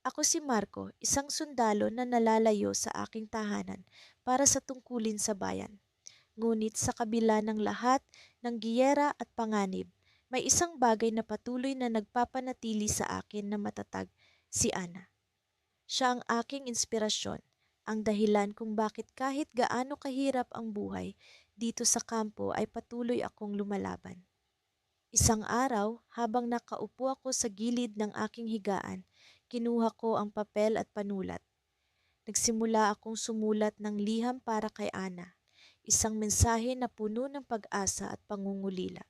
Ako si Marco, isang sundalo na nalalayo sa aking tahanan para sa tungkulin sa bayan. Ngunit sa kabila ng lahat ng giyera at panganib, may isang bagay na patuloy na nagpapanatili sa akin na matatag, si Ana. Siya ang aking inspirasyon, ang dahilan kung bakit kahit gaano kahirap ang buhay dito sa kampo ay patuloy akong lumalaban. Isang araw, habang nakaupo ako sa gilid ng aking higaan, kinuha ko ang papel at panulat. Nagsimula akong sumulat ng liham para kay Ana, isang mensahe na puno ng pag-asa at pangungulila.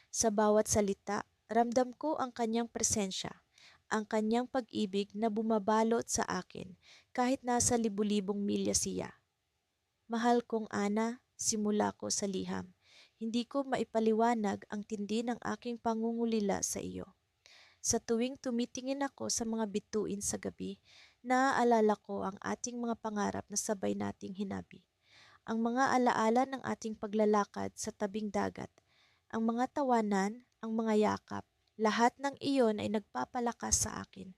Sa bawat salita, ramdam ko ang kanyang presensya, ang kanyang pag-ibig na bumabalot sa akin kahit nasa libu-libong milya siya. Mahal kong Ana, simula ko sa liham. Hindi ko maipaliwanag ang tindi ng aking pangungulila sa iyo. Sa tuwing tumitingin ako sa mga bituin sa gabi, naaalala ko ang ating mga pangarap na sabay nating hinabi. Ang mga alaala ng ating paglalakad sa tabing dagat, ang mga tawanan, ang mga yakap, lahat ng iyon ay nagpapalakas sa akin.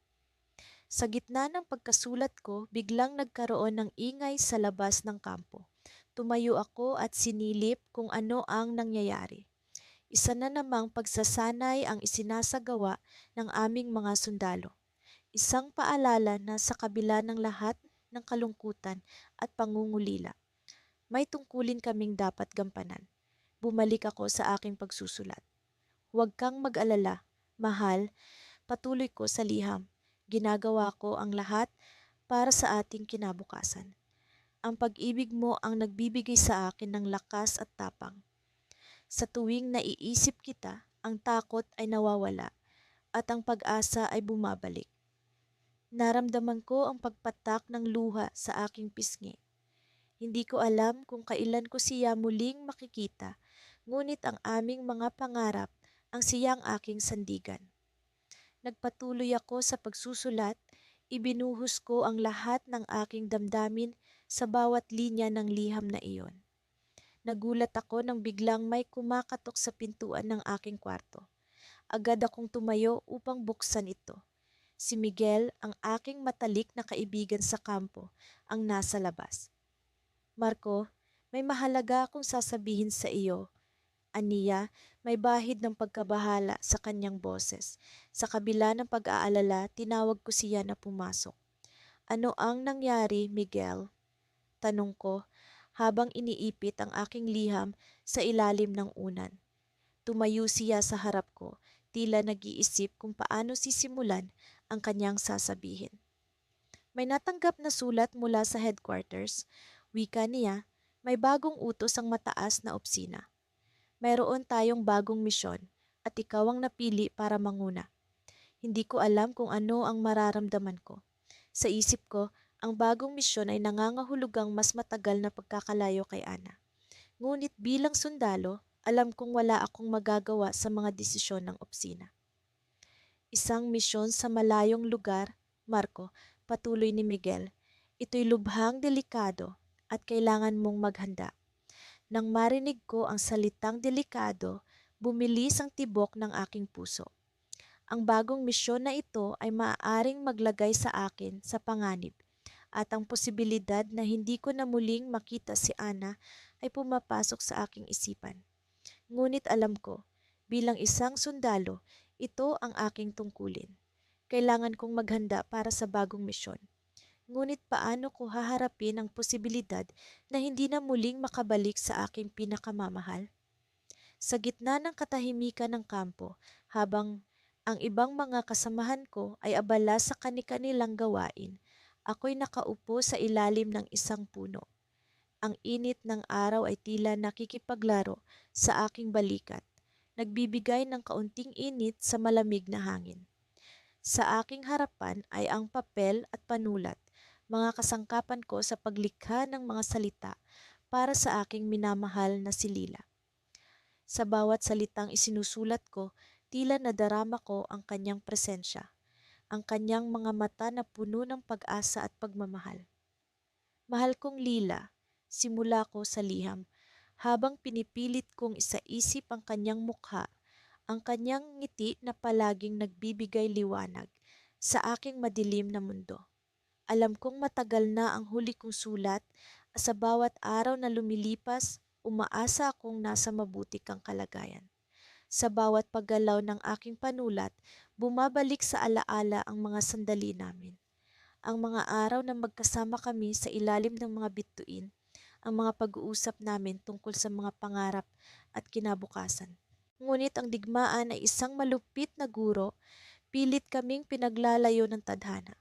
Sa gitna ng pagkasulat ko, biglang nagkaroon ng ingay sa labas ng kampo. Tumayo ako at sinilip kung ano ang nangyayari. Isa na namang pagsasanay ang isinasagawa ng aming mga sundalo. Isang paalala na sa kabila ng lahat ng kalungkutan at pangungulila, may tungkulin kaming dapat gampanan. Bumalik ako sa aking pagsusulat. Huwag kang mag-alala, mahal, patuloy ko sa liham. Ginagawa ko ang lahat para sa ating kinabukasan. Ang pag-ibig mo ang nagbibigay sa akin ng lakas at tapang. Sa tuwing naiisip kita, ang takot ay nawawala at ang pag-asa ay bumabalik. Naramdaman ko ang pagpatak ng luha sa aking pisngi. Hindi ko alam kung kailan ko siya muling makikita, ngunit ang aming mga pangarap ang siyang aking sandigan. Nagpatuloy ako sa pagsusulat, ibinuhos ko ang lahat ng aking damdamin sa bawat linya ng liham na iyon. Nagulat ako nang biglang may kumakatok sa pintuan ng aking kwarto. Agad akong tumayo upang buksan ito. Si Miguel, ang aking matalik na kaibigan sa kampo, ang nasa labas. Marco, may mahalaga akong sasabihin sa iyo. Aniya, may bahid ng pagkabahala sa kanyang boses. Sa kabila ng pag-aalala, tinawag ko siya na pumasok. Ano ang nangyari, Miguel? Tanong ko habang iniipit ang aking liham sa ilalim ng unan. Tumayo siya sa harap ko, tila nag-iisip kung paano sisimulan ang kanyang sasabihin. May natanggap na sulat mula sa headquarters. Wika niya, may bagong utos ang mataas na opisina. Mayroon tayong bagong misyon at ikaw ang napili para manguna. Hindi ko alam kung ano ang mararamdaman ko. Sa isip ko, ang bagong misyon ay nangangahulugang mas matagal na pagkakalayo kay Ana. Ngunit bilang sundalo, alam kong wala akong magagawa sa mga desisyon ng opisina. Isang misyon sa malayong lugar, Marco, patuloy ni Miguel. Ito'y lubhang delikado at kailangan mong maghanda. Nang marinig ko ang salitang delikado, bumilis ang tibok ng aking puso. Ang bagong misyon na ito ay maaaring maglagay sa akin sa panganib at ang posibilidad na hindi ko na muling makita si Ana ay pumapasok sa aking isipan. Ngunit alam ko, bilang isang sundalo, ito ang aking tungkulin. Kailangan kong maghanda para sa bagong misyon. Ngunit paano ko haharapin ang posibilidad na hindi na muling makabalik sa aking pinakamamahal? Sa gitna ng katahimikan ng kampo, habang ang ibang mga kasamahan ko ay abala sa kani-kanilang gawain, ako'y nakaupo sa ilalim ng isang puno. Ang init ng araw ay tila nakikipaglaro sa aking balikat, nagbibigay ng kaunting init sa malamig na hangin. Sa aking harapan ay ang papel at panulat, mga kasangkapan ko sa paglikha ng mga salita para sa aking minamahal na si Lila. Sa bawat salitang isinusulat ko, tila nadarama ko ang kanyang presensya, ang kanyang mga mata na puno ng pag-asa at pagmamahal. Mahal kong Lila, simula ko sa liham, habang pinipilit kong isaisip ang kanyang mukha, ang kanyang ngiti na palaging nagbibigay liwanag. sa aking madilim na mundo. Alam kong matagal na ang huli kong sulat at sa bawat araw na lumilipas, umaasa akong nasa mabuti kang kalagayan. Sa bawat paggalaw ng aking panulat, bumabalik sa alaala ang mga sandali namin. Ang mga araw na magkasama kami sa ilalim ng mga bituin, ang mga pag-uusap namin tungkol sa mga pangarap at kinabukasan. Ngunit ang digmaan ay isang malupit na guro, pilit kaming pinaglalayo ng tadhana.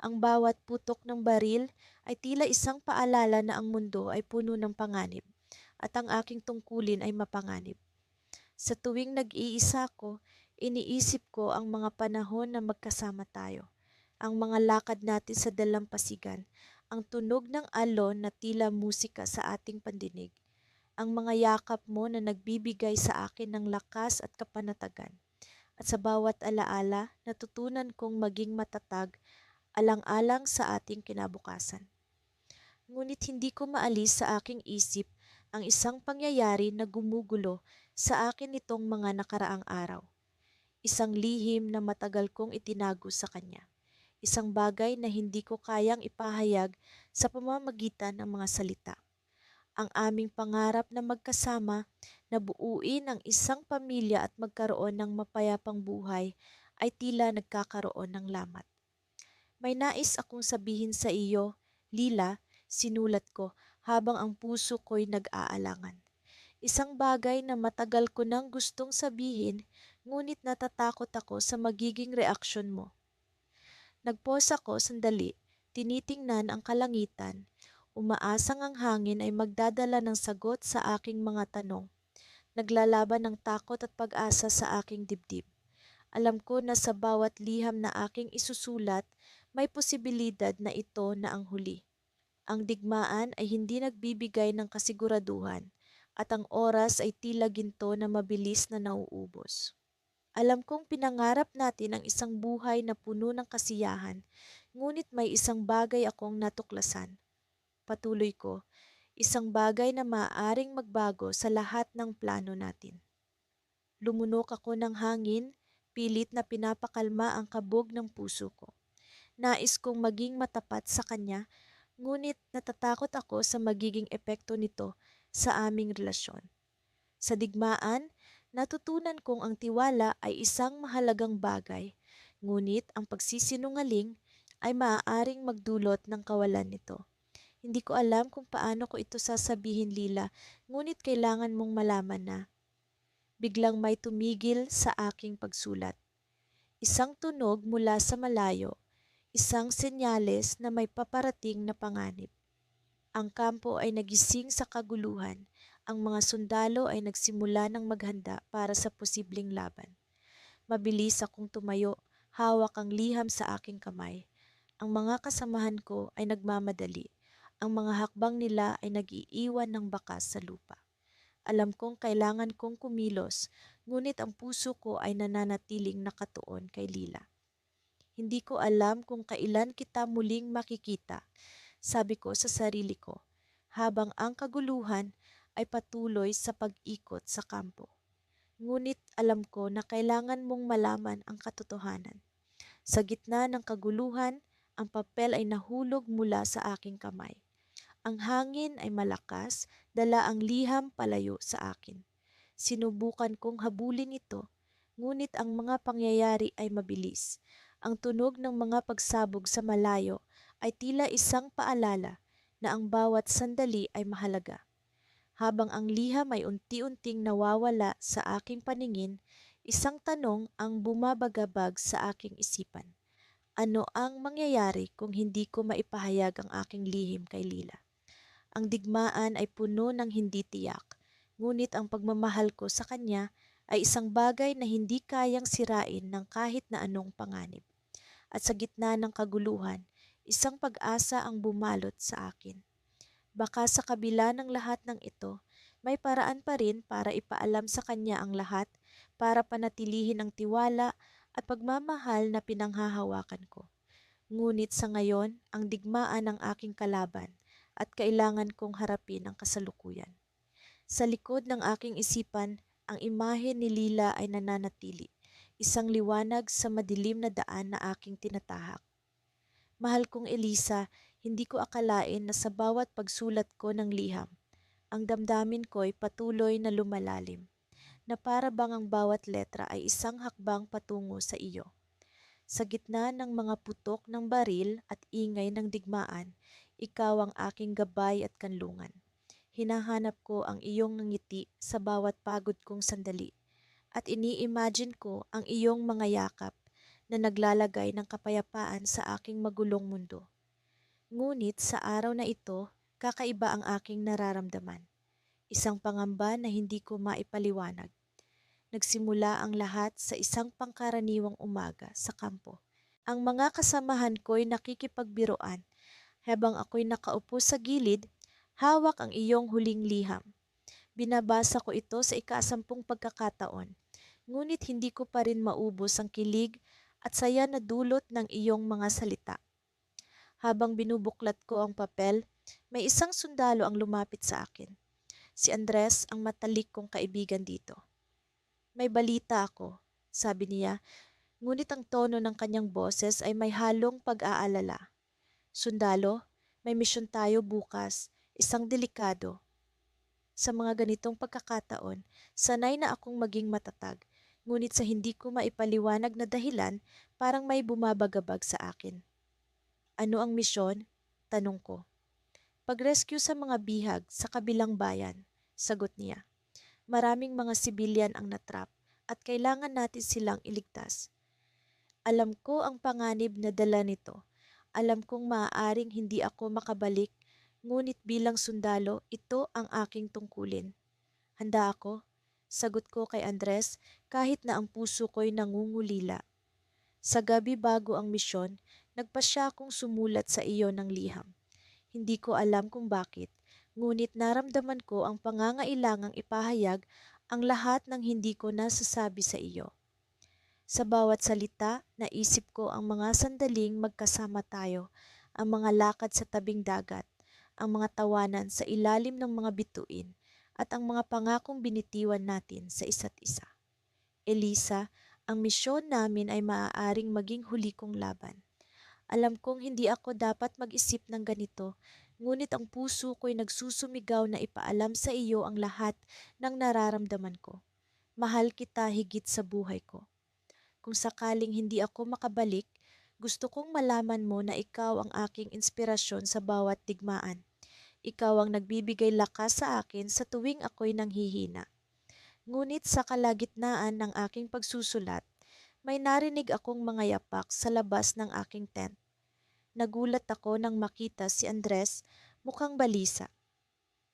Ang bawat putok ng baril ay tila isang paalala na ang mundo ay puno ng panganib at ang aking tungkulin ay mapanganib. Sa tuwing nag-iisa ko, iniisip ko ang mga panahon na magkasama tayo, ang mga lakad natin sa dalampasigan, ang tunog ng alon na tila musika sa ating pandinig, ang mga yakap mo na nagbibigay sa akin ng lakas at kapanatagan. At sa bawat alaala, natutunan kong maging matatag alang-alang sa ating kinabukasan. Ngunit hindi ko maalis sa aking isip ang isang pangyayari na gumugulo sa akin nitong mga nakaraang araw. Isang lihim na matagal kong itinago sa kanya. Isang bagay na hindi ko kayang ipahayag sa pamamagitan ng mga salita. Ang aming pangarap na magkasama, na buuin ang isang pamilya at magkaroon ng mapayapang buhay ay tila nagkakaroon ng lamat. May nais akong sabihin sa iyo, Lila, sinulat ko habang ang puso ko'y nag-aalangan. Isang bagay na matagal ko nang gustong sabihin, ngunit natatakot ako sa magiging reaksyon mo. Nagpause ako sandali, tinitingnan ang kalangitan. Umaasang ang hangin ay magdadala ng sagot sa aking mga tanong. Naglalaban ng takot at pag-asa sa aking dibdib. Alam ko na sa bawat liham na aking isusulat, may posibilidad na ito na ang huli. Ang digmaan ay hindi nagbibigay ng kasiguraduhan at ang oras ay tila ginto na mabilis na nauubos. Alam kong pinangarap natin ang isang buhay na puno ng kasiyahan, ngunit may isang bagay akong natuklasan. Patuloy ko, isang bagay na maaaring magbago sa lahat ng plano natin. Lumunok ako ng hangin, pilit na pinapakalma ang kabog ng puso ko. Nais kong maging matapat sa kanya, ngunit natatakot ako sa magiging epekto nito sa aming relasyon. Sa digmaan, natutunan kong ang tiwala ay isang mahalagang bagay, ngunit ang pagsisinungaling ay maaaring magdulot ng kawalan nito. Hindi ko alam kung paano ko ito sasabihin, Lila, ngunit kailangan mong malaman na. Biglang may tumigil sa aking pagsulat. Isang tunog mula sa malayo, isang senyales na may paparating na panganib. Ang kampo ay nagising sa kaguluhan. Ang mga sundalo ay nagsimula ng maghanda para sa posibleng laban. Mabilis akong tumayo, hawak ang liham sa aking kamay. Ang mga kasamahan ko ay nagmamadali. Ang mga hakbang nila ay nag-iiwan ng bakas sa lupa. Alam kong kailangan kong kumilos, ngunit ang puso ko ay nananatiling nakatuon kay Lila. Hindi ko alam kung kailan kita muling makikita, sabi ko sa sarili ko, habang ang kaguluhan ay patuloy sa pag-ikot sa kampo. Ngunit alam ko na kailangan mong malaman ang katotohanan. Sa gitna ng kaguluhan, ang papel ay nahulog mula sa aking kamay. Ang hangin ay malakas, dala ang liham palayo sa akin. Sinubukan kong habulin ito, ngunit ang mga pangyayari ay mabilis. Ang tunog ng mga pagsabog sa malayo ay tila isang paalala na ang bawat sandali ay mahalaga. Habang ang liham ay unti-unting nawawala sa aking paningin, isang tanong ang bumabagabag sa aking isipan. Ano ang mangyayari kung hindi ko maipahayag ang aking lihim kay Lila? Ang digmaan ay puno ng hindi tiyak, ngunit ang pagmamahal ko sa kanya ay isang bagay na hindi kayang sirain ng kahit na anong panganib. At sa gitna ng kaguluhan, isang pag-asa ang bumalot sa akin. Baka sa kabila ng lahat ng ito, may paraan pa rin para ipaalam sa kanya ang lahat, para panatilihin ang tiwala at pagmamahal na pinanghahawakan ko. Ngunit sa ngayon, ang digmaan ang aking kalaban at kailangan kong harapin ang kasalukuyan. Sa likod ng aking isipan, ang imahe ni Lila ay nananatili. isang liwanag sa madilim na daan na aking tinatahak. Mahal kong Elisa, hindi ko akalain na sa bawat pagsulat ko ng liham, ang damdamin ko'y patuloy na lumalalim, na para bang ang bawat letra ay isang hakbang patungo sa iyo. Sa gitna ng mga putok ng baril at ingay ng digmaan, ikaw ang aking gabay at kanlungan. Hinahanap ko ang iyong ngiti sa bawat pagod kong sandali at ini-imagine ko ang iyong mga yakap na naglalagay ng kapayapaan sa aking magulong mundo. Ngunit sa araw na ito, kakaiba ang aking nararamdaman. Isang pangamba na hindi ko maipaliwanag. Nagsimula ang lahat sa isang pangkaraniwang umaga sa kampo. Ang mga kasamahan ko'y nakikipagbiruan habang ako'y nakaupo sa gilid, hawak ang iyong huling liham. Binabasa ko ito sa ika-10 pagkakataon, ngunit hindi ko pa rin maubos ang kilig at saya na dulot ng iyong mga salita. Habang binubuklat ko ang papel, may isang sundalo ang lumapit sa akin. Si Andres ang matalik kong kaibigan dito. May balita ako, sabi niya, ngunit ang tono ng kanyang boses ay may halong pag-aalala. Sundalo, may misyon tayo bukas, isang delikado. Sa mga ganitong pagkakataon, sanay na akong maging matatag, ngunit sa hindi ko maipaliwanag na dahilan, parang may bumabagabag sa akin. Ano ang misyon? Tanong ko. Pag-rescue sa mga bihag sa kabilang bayan, sagot niya. Maraming mga sibilyan ang natrap at kailangan natin silang iligtas. Alam ko ang panganib na dala nito. Alam kong maaaring hindi ako makabalik, ngunit bilang sundalo, ito ang aking tungkulin. Handa ako, sagot ko kay Andres kahit na ang puso ko'y nangungulila. Sa gabi bago ang misyon, nagpasya akong sumulat sa iyo ng liham. Hindi ko alam kung bakit, ngunit naramdaman ko ang pangangailangang ipahayag ang lahat ng hindi ko nasasabi sa iyo. Sa bawat salita, naisip ko ang mga sandaling magkasama tayo, ang mga lakad sa tabing dagat, ang mga tawanan sa ilalim ng mga bituin, at ang mga pangakong binitiwan natin sa isa't isa. Elisa, ang misyon namin ay maaaring maging huli kong laban. Alam kong hindi ako dapat mag-isip ng ganito, ngunit ang puso ko'y nagsusumigaw na ipaalam sa iyo ang lahat ng nararamdaman ko. Mahal kita higit sa buhay ko. Kung sakaling hindi ako makabalik, gusto kong malaman mo na ikaw ang aking inspirasyon sa bawat digmaan. Ikaw ang nagbibigay lakas sa akin sa tuwing ako'y nanghihina. Ngunit sa kalagitnaan ng aking pagsusulat, may narinig akong mga yapak sa labas ng aking tent. Nagulat ako nang makita si Andres, mukhang balisa.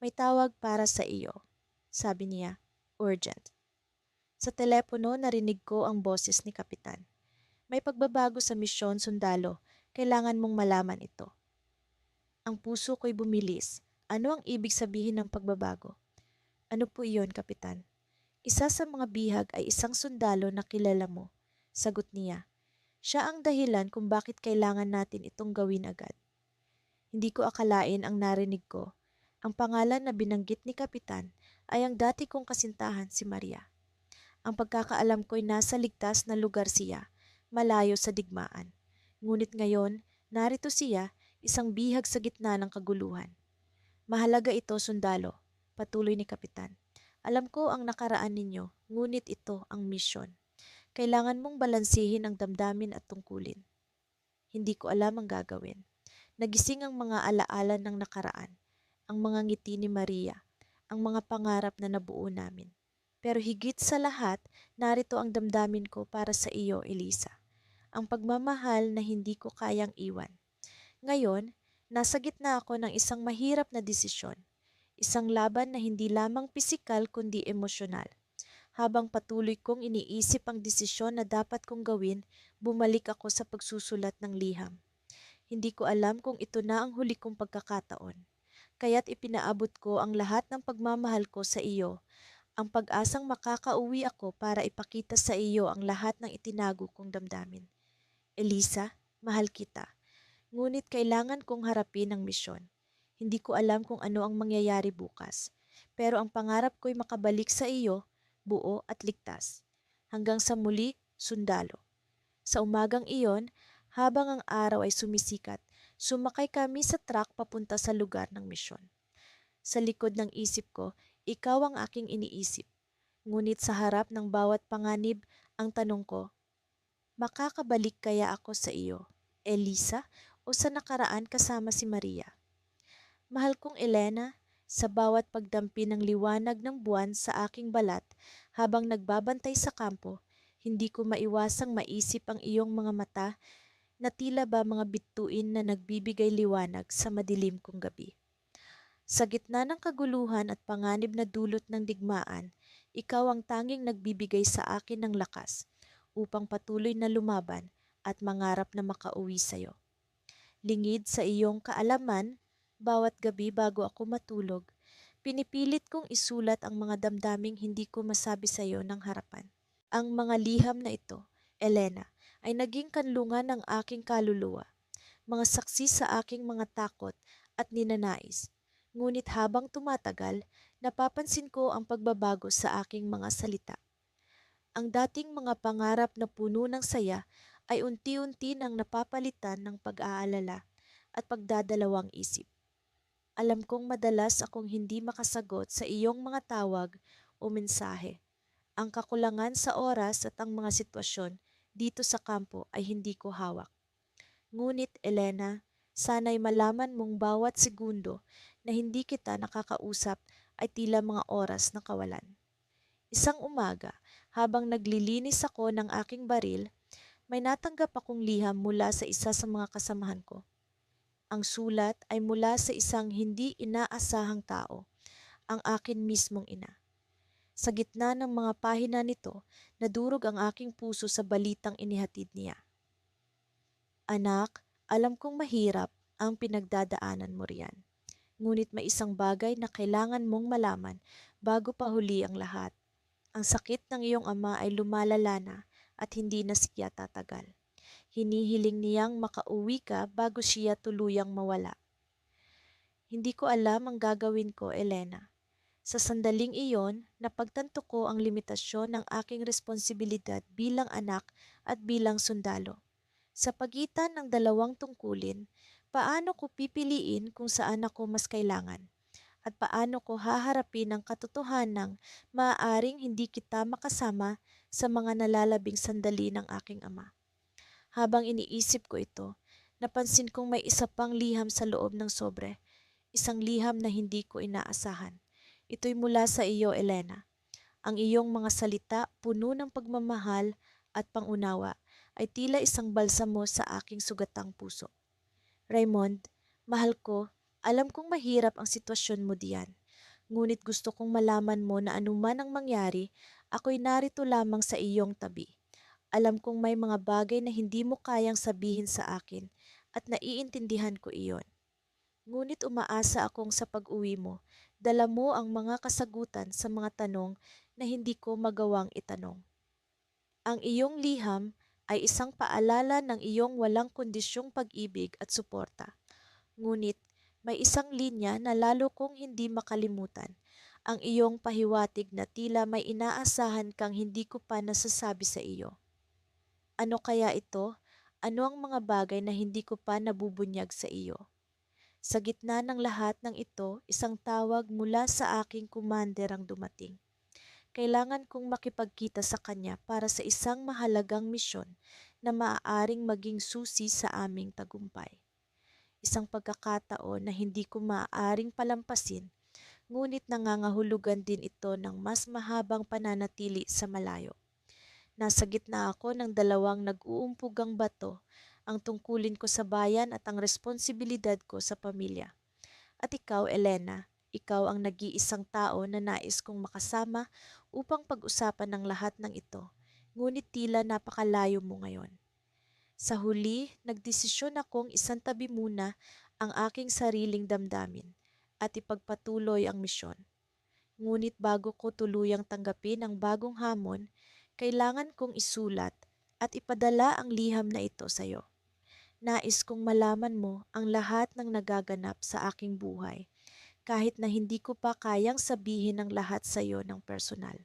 May tawag para sa iyo, sabi niya, urgent. Sa telepono narinig ko ang boses ni Kapitan. May pagbabago sa misyon, sundalo. Kailangan mong malaman ito. Ang puso ko'y bumilis. Ano ang ibig sabihin ng pagbabago? Ano po iyon, Kapitan? Isa sa mga bihag ay isang sundalo na kilala mo. Sagot niya. Siya ang dahilan kung bakit kailangan natin itong gawin agad. Hindi ko akalain ang narinig ko. Ang pangalan na binanggit ni Kapitan ay ang dati kong kasintahan si Maria. Ang pagkakaalam ko'y nasa ligtas na lugar siya, malayo sa digmaan. Ngunit ngayon, narito siya, isang bihag sa gitna ng kaguluhan. Mahalaga ito, sundalo, patuloy ni Kapitan. Alam ko ang nakaraan ninyo, ngunit ito ang misyon. Kailangan mong balansihin ang damdamin at tungkulin. Hindi ko alam ang gagawin. Nagising ang mga alaala ng nakaraan, ang mga ngiti ni Maria, ang mga pangarap na nabuo namin. Pero higit sa lahat, narito ang damdamin ko para sa iyo, Elisa. Ang pagmamahal na hindi ko kayang iwan. Ngayon, nasa gitna ako ng isang mahirap na desisyon. Isang laban na hindi lamang pisikal kundi emosyonal. Habang patuloy kong iniisip ang desisyon na dapat kong gawin, bumalik ako sa pagsusulat ng liham. Hindi ko alam kung ito na ang huli kong pagkakataon. Kaya't ipinaabot ko ang lahat ng pagmamahal ko sa iyo, ang pag-asang makakauwi ako para ipakita sa iyo ang lahat ng itinago kong damdamin. Elisa, mahal kita. Ngunit kailangan kong harapin ang misyon. Hindi ko alam kung ano ang mangyayari bukas. Pero ang pangarap ko'y makabalik sa iyo, buo at ligtas. Hanggang sa muli, sundalo. Sa umagang iyon, habang ang araw ay sumisikat, sumakay kami sa truck papunta sa lugar ng misyon. Sa likod ng isip ko, ikaw ang aking iniisip. Ngunit sa harap ng bawat panganib, ang tanong ko, makakabalik kaya ako sa iyo, Elisa, o sa nakaraan kasama si Maria? Mahal kong Elena, sa bawat pagdampi ng liwanag ng buwan sa aking balat habang nagbabantay sa kampo, hindi ko maiwasang maisip ang iyong mga mata na tila ba mga bituin na nagbibigay liwanag sa madilim kong gabi. Sa gitna ng kaguluhan at panganib na dulot ng digmaan, ikaw ang tanging nagbibigay sa akin ng lakas upang patuloy na lumaban at mangarap na makauwi sa iyo. Lingid sa iyong kaalaman, bawat gabi bago ako matulog, pinipilit kong isulat ang mga damdaming hindi ko masabi sa iyo ng harapan. Ang mga liham na ito, Elena, ay naging kanlungan ng aking kaluluwa, mga saksi sa aking mga takot at ninanais. Ngunit habang tumatagal, napapansin ko ang pagbabago sa aking mga salita. Ang dating mga pangarap na puno ng saya ay unti-unti nang napapalitan ng pag-aalala at pagdadalawang isip. Alam kong madalas akong hindi makasagot sa iyong mga tawag o mensahe. Ang kakulangan sa oras at ang mga sitwasyon dito sa kampo ay hindi ko hawak. Ngunit Elena, sana'y malaman mong bawat segundo na hindi kita nakakausap ay tila mga oras na kawalan. Isang umaga, habang naglilinis ako ng aking baril, may natanggap akong liham mula sa isa sa mga kasamahan ko. Ang sulat ay mula sa isang hindi inaasahang tao, ang akin mismong ina. Sa gitna ng mga pahina nito, nadurog ang aking puso sa balitang inihatid niya. Anak, alam kong mahirap ang pinagdadaanan mo riyan. Ngunit may isang bagay na kailangan mong malaman bago pa huli ang lahat. Ang sakit ng iyong ama ay lumalala na at hindi na siya tatagal. Hinihiling niyang makauwi ka bago siya tuluyang mawala. Hindi ko alam ang gagawin ko, Elena. Sa sandaling iyon, napagtanto ko ang limitasyon ng aking responsibilidad bilang anak at bilang sundalo. Sa pagitan ng dalawang tungkulin, paano ko pipiliin kung saan ako mas kailangan? At paano ko haharapin ang katotohanang maaaring hindi kita makasama sa mga nalalabing sandali ng aking ama? Habang iniisip ko ito, napansin kong may isa pang liham sa loob ng sobre, isang liham na hindi ko inaasahan. Ito'y mula sa iyo, Elena. Ang iyong mga salita, puno ng pagmamahal at pangunawa, ay tila isang balsamo sa aking sugatang puso. Raymond, mahal ko, alam kong mahirap ang sitwasyon mo diyan. Ngunit gusto kong malaman mo na anuman ang mangyari, ako'y narito lamang sa iyong tabi. Alam kong may mga bagay na hindi mo kayang sabihin sa akin at naiintindihan ko iyon. Ngunit umaasa akong sa pag-uwi mo, dala mo ang mga kasagutan sa mga tanong na hindi ko magawang itanong. Ang iyong liham ay isang paalala ng iyong walang kondisyong pag-ibig at suporta. Ngunit may isang linya na lalo kong hindi makalimutan, ang iyong pahiwatig na tila may inaasahan kang hindi ko pa nasasabi sa iyo. Ano kaya ito? Ano ang mga bagay na hindi ko pa nabubunyag sa iyo? Sa gitna ng lahat ng ito, isang tawag mula sa aking commander ang dumating. Kailangan kong makipagkita sa kanya para sa isang mahalagang misyon na maaaring maging susi sa aming tagumpay. Isang pagkakataon na hindi ko maaaring palampasin, ngunit nangangahulugan din ito ng mas mahabang pananatili sa malayo. Nasa gitna ako ng dalawang nag-uumpugang bato, ang tungkulin ko sa bayan at ang responsibilidad ko sa pamilya. At ikaw, Elena, ikaw ang nag-iisang tao na nais kong makasama upang pag-usapan ng lahat ng ito, ngunit tila napakalayo mo ngayon. Sa huli, nagdesisyon akong isantabi muna ang aking sariling damdamin at ipagpatuloy ang misyon. Ngunit bago ko tuluyang tanggapin ang bagong hamon, kailangan kong isulat at ipadala ang liham na ito sa iyo. Nais kong malaman mo ang lahat ng nagaganap sa aking buhay, kahit na hindi ko pa kayang sabihin ang lahat sa iyo ng personal.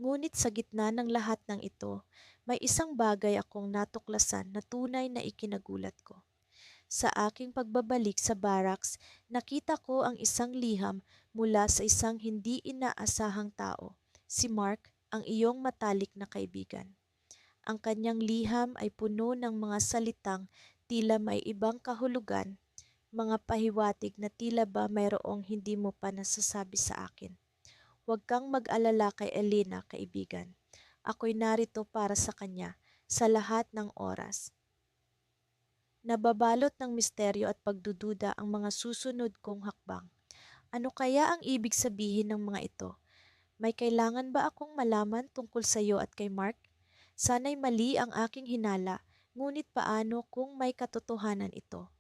Ngunit sa gitna ng lahat ng ito, may isang bagay akong natuklasan na tunay na ikinagulat ko. Sa aking pagbabalik sa barracks, nakita ko ang isang liham mula sa isang hindi inaasahang tao, si Mark, ang iyong matalik na kaibigan. Ang kanyang liham ay puno ng mga salitang tila may ibang kahulugan, mga pahiwatig na tila ba mayroong hindi mo pa nasasabi sa akin. Huwag kang mag-alala kay Elena, kaibigan. Ako'y narito para sa kanya sa lahat ng oras. Nababalot ng misteryo at pagdududa ang mga susunod kong hakbang. Ano kaya ang ibig sabihin ng mga ito? May kailangan ba akong malaman tungkol sa iyo at kay Mark? Sana'y mali ang aking hinala, ngunit paano kung may katotohanan ito?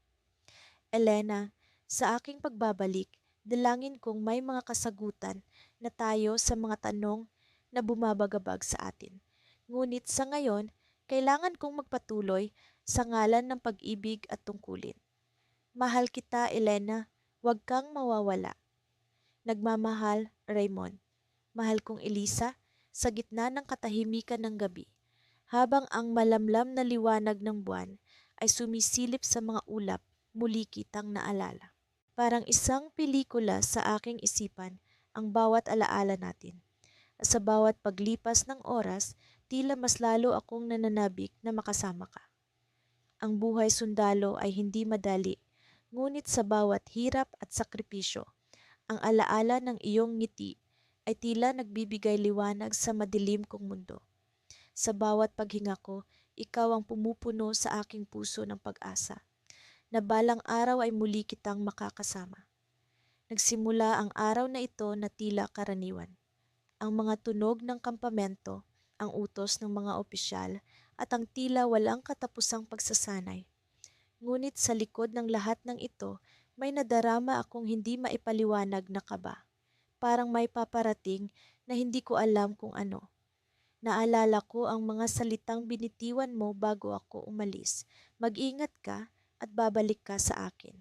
Elena, sa aking pagbabalik, dalangin kong may mga kasagutan na tayo sa mga tanong na bumabagabag sa atin. Ngunit sa ngayon, kailangan kong magpatuloy sa ngalan ng pag-ibig at tungkulin. Mahal kita, Elena. Huwag kang mawawala. Nagmamahal, Raymond. Mahal kong Elisa, sa gitna ng katahimikan ng gabi, habang ang malamlam na liwanag ng buwan ay sumisilip sa mga ulap, muli kitang naalala. Parang isang pelikula sa aking isipan ang bawat alaala natin. Sa bawat paglipas ng oras, tila mas lalo akong nananabik na makasama ka. Ang buhay sundalo ay hindi madali, ngunit sa bawat hirap at sakripisyo, ang alaala ng iyong ngiti ay tila nagbibigay liwanag sa madilim kong mundo. Sa bawat paghinga ko, ikaw ang pumupuno sa aking puso ng pag-asa, na balang araw ay muli kitang makakasama. Nagsimula ang araw na ito na tila karaniwan. Ang mga tunog ng kampamento, ang utos ng mga opisyal, at ang tila walang katapusang pagsasanay. Ngunit sa likod ng lahat ng ito, may nadarama akong hindi maipaliwanag na kaba. Parang may paparating na hindi ko alam kung ano. Naalala ko ang mga salitang binitiwan mo bago ako umalis. Mag-ingat ka at babalik ka sa akin.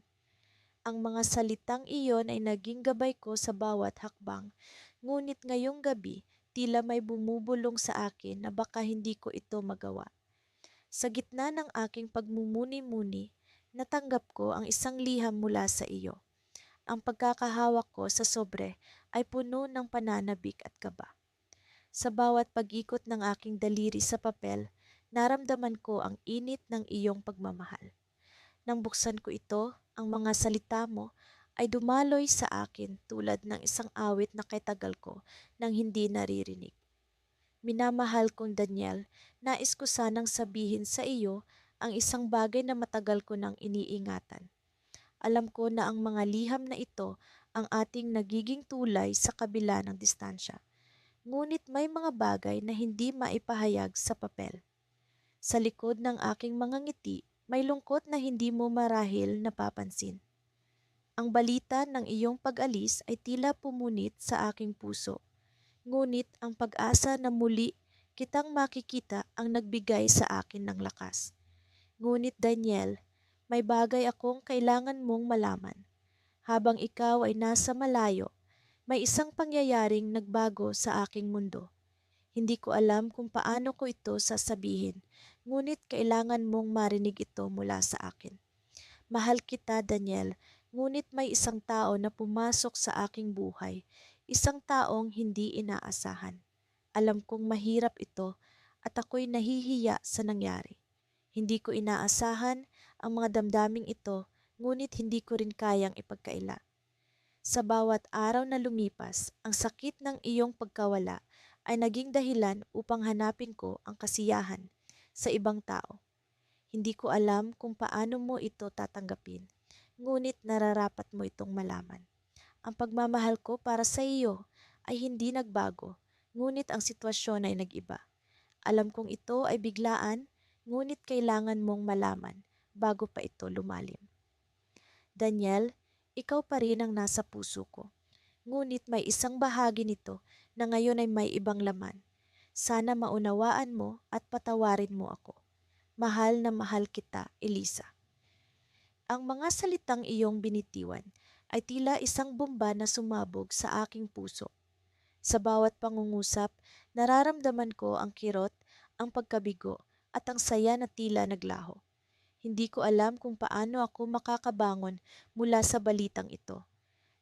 Ang mga salitang iyon ay naging gabay ko sa bawat hakbang. Ngunit ngayong gabi, tila may bumubulong sa akin na baka hindi ko ito magawa. Sa gitna ng aking pagmumuni-muni, natanggap ko ang isang liham mula sa iyo. Ang pagkakahawak ko sa sobre ay puno ng pananabik at kaba. Sa bawat pag-ikot ng aking daliri sa papel, naramdaman ko ang init ng iyong pagmamahal. Nang buksan ko ito, ang mga salita mo ay dumaloy sa akin tulad ng isang awit na katagal ko nang hindi naririnig. Minamahal kong Daniel, nais ko sanang sabihin sa iyo ang isang bagay na matagal ko nang iniingatan. Alam ko na ang mga liham na ito ang ating nagiging tulay sa kabila ng distansya. Ngunit may mga bagay na hindi maipahayag sa papel. Sa likod ng aking mga ngiti, may lungkot na hindi mo marahil napapansin. Ang balita ng iyong pag-alis ay tila pumunit sa aking puso. Ngunit ang pag-asa na muli kitang makikita ang nagbigay sa akin ng lakas. Ngunit Daniel, may bagay akong kailangan mong malaman. Habang ikaw ay nasa malayo, may isang pangyayaring nagbago sa aking mundo. Hindi ko alam kung paano ko ito sasabihin, ngunit kailangan mong marinig ito mula sa akin. Mahal kita, Daniel, ngunit may isang tao na pumasok sa aking buhay, isang taong hindi inaasahan. Alam kong mahirap ito at ako'y nahihiya sa nangyari. Hindi ko inaasahan ang mga damdaming ito, ngunit hindi ko rin kayang ipagkaila. Sa bawat araw na lumipas, ang sakit ng iyong pagkawala ay naging dahilan upang hanapin ko ang kasiyahan sa ibang tao. Hindi ko alam kung paano mo ito tatanggapin, ngunit nararapat mo itong malaman. Ang pagmamahal ko para sa iyo ay hindi nagbago, ngunit ang sitwasyon ay nag-iba. Alam kong ito ay biglaan, ngunit kailangan mong malaman bago pa ito lumalim. Daniel, ikaw pa rin ang nasa puso ko. Ngunit may isang bahagi nito na ngayon ay may ibang laman. Sana maunawaan mo at patawarin mo ako. Mahal na mahal kita, Elisa. Ang mga salitang iyong binitiwan ay tila isang bomba na sumabog sa aking puso. Sa bawat pangungusap, nararamdaman ko ang kirot, ang pagkabigo, at ang saya na tila naglaho. Hindi ko alam kung paano ako makakabangon mula sa balitang ito.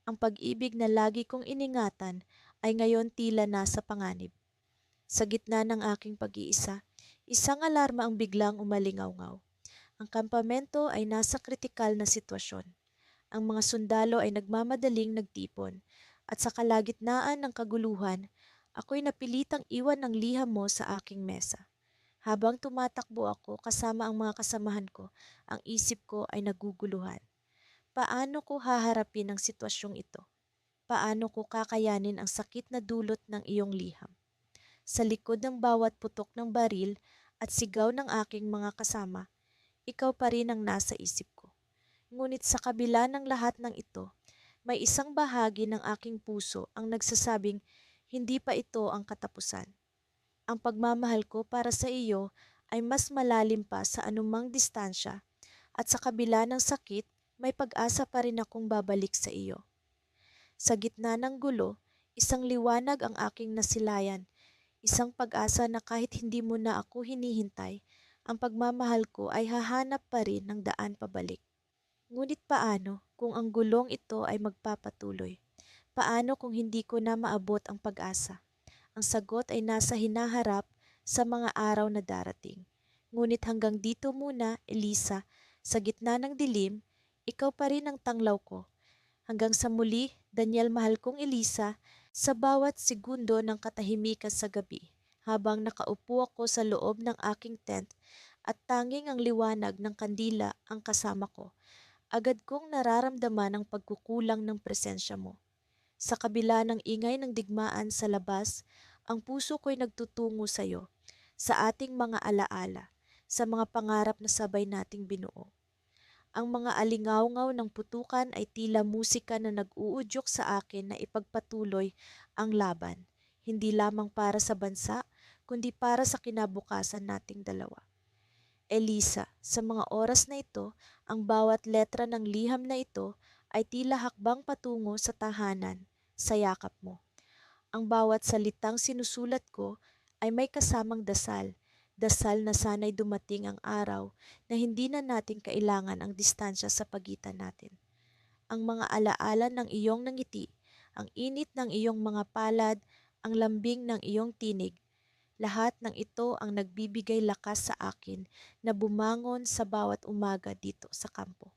Ang pag-ibig na lagi kong iningatan ay ngayon tila nasa panganib. Sa gitna ng aking pag-iisa, isang alarma ang biglang umalingaw-ngaw. Ang kampamento ay nasa kritikal na sitwasyon. Ang mga sundalo ay nagmamadaling nagtipon at sa kalagitnaan ng kaguluhan, ako'y napilitang iwan ang liham mo sa aking mesa. Habang tumatakbo ako kasama ang mga kasamahan ko, ang isip ko ay naguguluhan. Paano ko haharapin ang sitwasyong ito? Paano ko kakayanin ang sakit na dulot ng iyong liham? Sa likod ng bawat putok ng baril at sigaw ng aking mga kasama, ikaw pa rin ang nasa isip ko. Ngunit sa kabila ng lahat ng ito, may isang bahagi ng aking puso ang nagsasabing hindi pa ito ang katapusan. Ang pagmamahal ko para sa iyo ay mas malalim pa sa anumang distansya at sa kabila ng sakit, may pag-asa pa rin akong babalik sa iyo. Sa gitna ng gulo, isang liwanag ang aking nasilayan, isang pag-asa na kahit hindi mo na ako hinihintay, ang pagmamahal ko ay hahanap pa rin ng daan pabalik. Ngunit paano kung ang gulong ito ay magpapatuloy? Paano kung hindi ko na maabot ang pag-asa? Ang sagot ay nasa hinaharap sa mga araw na darating. Ngunit hanggang dito muna, Elisa, sa gitna ng dilim, ikaw pa rin ang tanglaw ko. Hanggang sa muli, Daniel mahal kong Elisa, sa bawat segundo ng katahimikan sa gabi, habang nakaupo ako sa loob ng aking tent at tanging ang liwanag ng kandila ang kasama ko, agad kong nararamdaman ang pagkukulang ng presensya mo. Sa kabila ng ingay ng digmaan sa labas, ang puso ko'y nagtutungo sa iyo, sa ating mga alaala, sa mga pangarap na sabay nating binuo. Ang mga alingawngaw ng putukan ay tila musika na nag-uudyok sa akin na ipagpatuloy ang laban, hindi lamang para sa bansa, kundi para sa kinabukasan nating dalawa. Elisa, sa mga oras na ito, ang bawat letra ng liham na ito ay tila hakbang patungo sa tahanan, sa yakap mo. Ang bawat salitang sinusulat ko ay may kasamang dasal, dasal na sana'y dumating ang araw na hindi na natin kailangan ang distansya sa pagitan natin. Ang mga alaala ng iyong nangiti, ang init ng iyong mga palad, ang lambing ng iyong tinig, lahat ng ito ang nagbibigay lakas sa akin na bumangon sa bawat umaga dito sa kampo.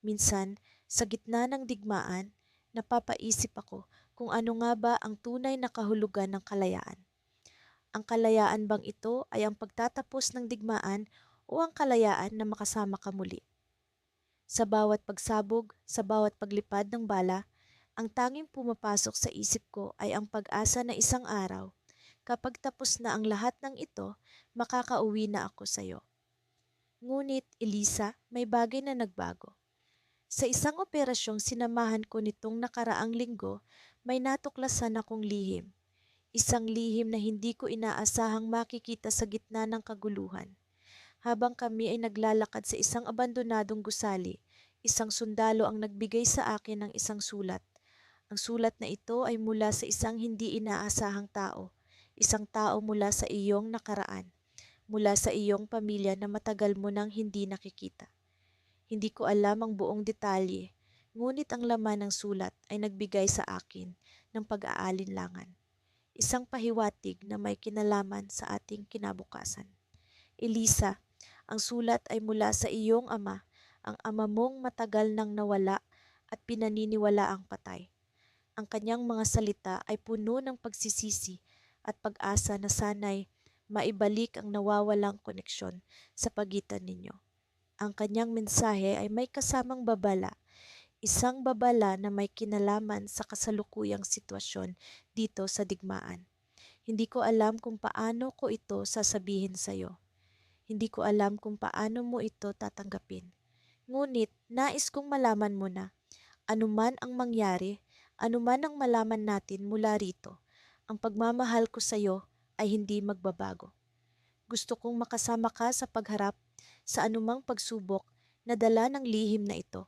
Minsan, sa gitna ng digmaan, napapaisip ako kung ano nga ba ang tunay na kahulugan ng kalayaan. Ang kalayaan bang ito ay ang pagtatapos ng digmaan o ang kalayaan na makasama ka muli? Sa bawat pagsabog, sa bawat paglipad ng bala, ang tanging pumapasok sa isip ko ay ang pag-asa na isang araw, kapag tapos na ang lahat ng ito, makakauwi na ako sa iyo. Ngunit, Elisa, may bagay na nagbago. Sa isang operasyong sinamahan ko nitong nakaraang linggo, may natuklasan akong lihim. Isang lihim na hindi ko inaasahang makikita sa gitna ng kaguluhan. Habang kami ay naglalakad sa isang abandonadong gusali, isang sundalo ang nagbigay sa akin ng isang sulat. Ang sulat na ito ay mula sa isang hindi inaasahang tao, isang tao mula sa iyong nakaraan, mula sa iyong pamilya na matagal mo nang hindi nakikita. Hindi ko alam ang buong detalye, ngunit ang laman ng sulat ay nagbigay sa akin ng pag-aalinlangan. Isang pahiwatig na may kinalaman sa ating kinabukasan. Elisa, ang sulat ay mula sa iyong ama, ang ama mong matagal nang nawala at pinaniniwala ang patay. Ang kanyang mga salita ay puno ng pagsisisi at pag-asa na sana'y maibalik ang nawawalang koneksyon sa pagitan ninyo. Ang kanyang mensahe ay may kasamang babala, isang babala na may kinalaman sa kasalukuyang sitwasyon dito sa digmaan. Hindi ko alam kung paano ko ito sasabihin sa iyo. Hindi ko alam kung paano mo ito tatanggapin. Ngunit nais kong malaman mo na anuman ang mangyari, anuman ang malaman natin mula rito, ang pagmamahal ko sa iyo ay hindi magbabago. Gusto kong makasama ka sa pagharap sa anumang pagsubok na dala ng lihim na ito.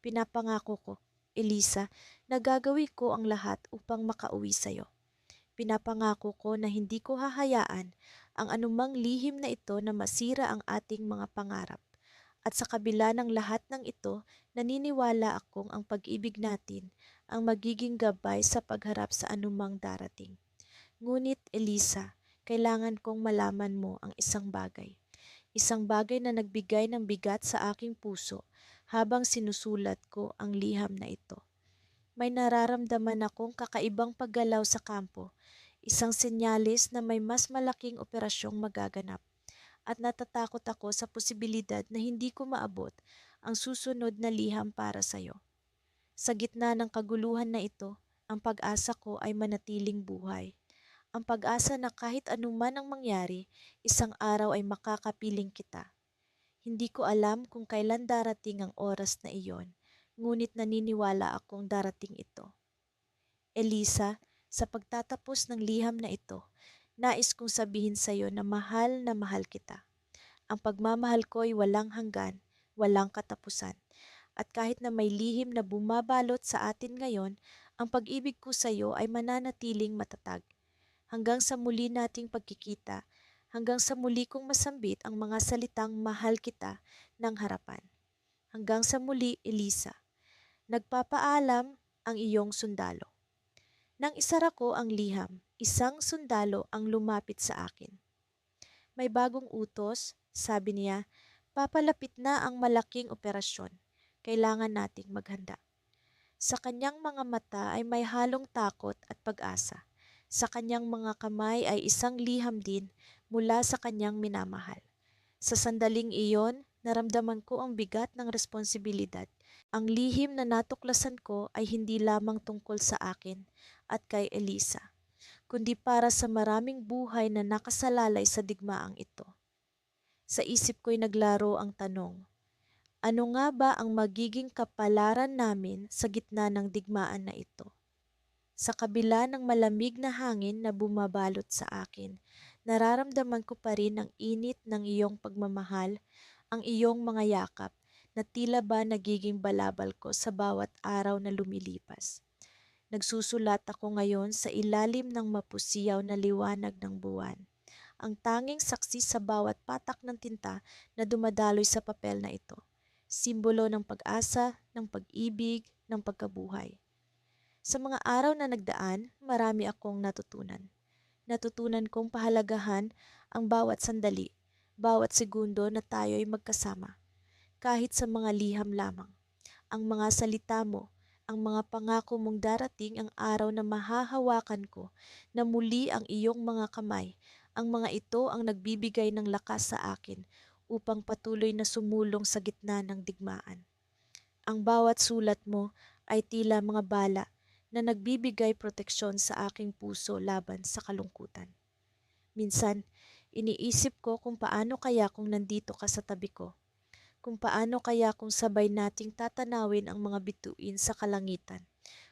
Pinapangako ko, Elisa, na gagawin ko ang lahat upang makauwi sa'yo. Pinapangako ko na hindi ko hahayaan ang anumang lihim na ito na masira ang ating mga pangarap. At sa kabila ng lahat ng ito, naniniwala akong ang pag-ibig natin ang magiging gabay sa pagharap sa anumang darating. Ngunit Elisa, kailangan kong malaman mo ang isang bagay. Isang bagay na nagbigay ng bigat sa aking puso habang sinusulat ko ang liham na ito. May nararamdaman akong kakaibang paggalaw sa kampo, isang senyales na may mas malaking operasyong magaganap, at natatakot ako sa posibilidad na hindi ko maabot ang susunod na liham para sa'yo. Sa gitna ng kaguluhan na ito, ang pag-asa ko ay manatiling buhay. Ang pag-asa na kahit anuman ang mangyari, isang araw ay makakapiling kita. Hindi ko alam kung kailan darating ang oras na iyon, ngunit naniniwala akong darating ito. Elisa, sa pagtatapos ng liham na ito, nais kong sabihin sa iyo na mahal kita. Ang pagmamahal ko ay walang hanggan, walang katapusan. At kahit na may lihim na bumabalot sa atin ngayon, ang pag-ibig ko sa iyo ay mananatiling matatag. Hanggang sa muli nating pagkikita, hanggang sa muli kong masambit ang mga salitang mahal kita ng harapan. Hanggang sa muli, Elisa. Nagpapaalam ang iyong sundalo. Nang isara ko ang liham, isang sundalo ang lumapit sa akin. May bagong utos, sabi niya, papalapit na ang malaking operasyon. Kailangan nating maghanda. Sa kanyang mga mata ay may halong takot at pag-asa. Sa kanyang mga kamay ay isang liham din mula sa kanyang minamahal. Sa sandaling iyon, naramdaman ko ang bigat ng responsibilidad. Ang lihim na natuklasan ko ay hindi lamang tungkol sa akin at kay Elisa, kundi para sa maraming buhay na nakasalalay sa digmaang ito. Sa isip ko'y naglaro ang tanong, ano nga ba ang magiging kapalaran namin sa gitna ng digmaan na ito? Sa kabila ng malamig na hangin na bumabalot sa akin, nararamdaman ko pa rin ang init ng iyong pagmamahal, ang iyong mga yakap na tila ba nagiging balabal ko sa bawat araw na lumilipas. Nagsusulat ako ngayon sa ilalim ng mapusiyaw na liwanag ng buwan, ang tanging saksi sa bawat patak ng tinta na dumadaloy sa papel na ito. Simbolo ng pag-asa, ng pag-ibig, ng pagkabuhay. Sa mga araw na nagdaan, marami akong natutunan. Natutunan kong pahalagahan ang bawat sandali, bawat segundo na tayo'y magkasama. Kahit sa mga liham lamang. Ang mga salita mo, ang mga pangako mong darating ang araw na mahahawakan ko na muli ang iyong mga kamay. Ang mga ito ang nagbibigay ng lakas sa akin upang patuloy na sumulong sa gitna ng digmaan. Ang bawat sulat mo ay tila mga bala na nagbibigay proteksyon sa aking puso laban sa kalungkutan. Minsan, iniisip ko kung paano kaya kung nandito ka sa tabi ko. Kung paano kaya kung sabay nating tatanawin ang mga bituin sa kalangitan.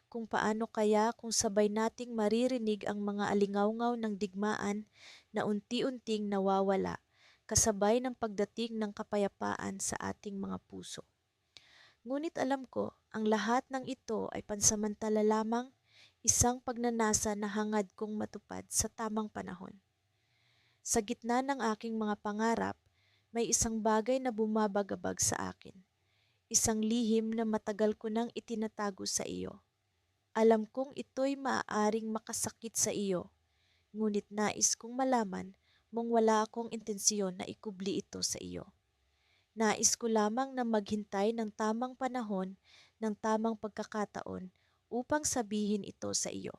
Kung paano kaya kung sabay nating maririnig ang mga alingawngaw ng digmaan na unti-unting nawawala kasabay ng pagdating ng kapayapaan sa ating mga puso. Ngunit alam ko, ang lahat ng ito ay pansamantala lamang, isang pagnanasa na hangad kong matupad sa tamang panahon. Sa gitna ng aking mga pangarap, may isang bagay na bumabagabag sa akin. Isang lihim na matagal ko nang itinatago sa iyo. Alam kong ito'y maaaring makasakit sa iyo, ngunit nais kong malaman mong wala akong intensyon na ikubli ito sa iyo. Nais ko lamang na maghintay ng tamang panahon, ng tamang pagkakataon upang sabihin ito sa iyo.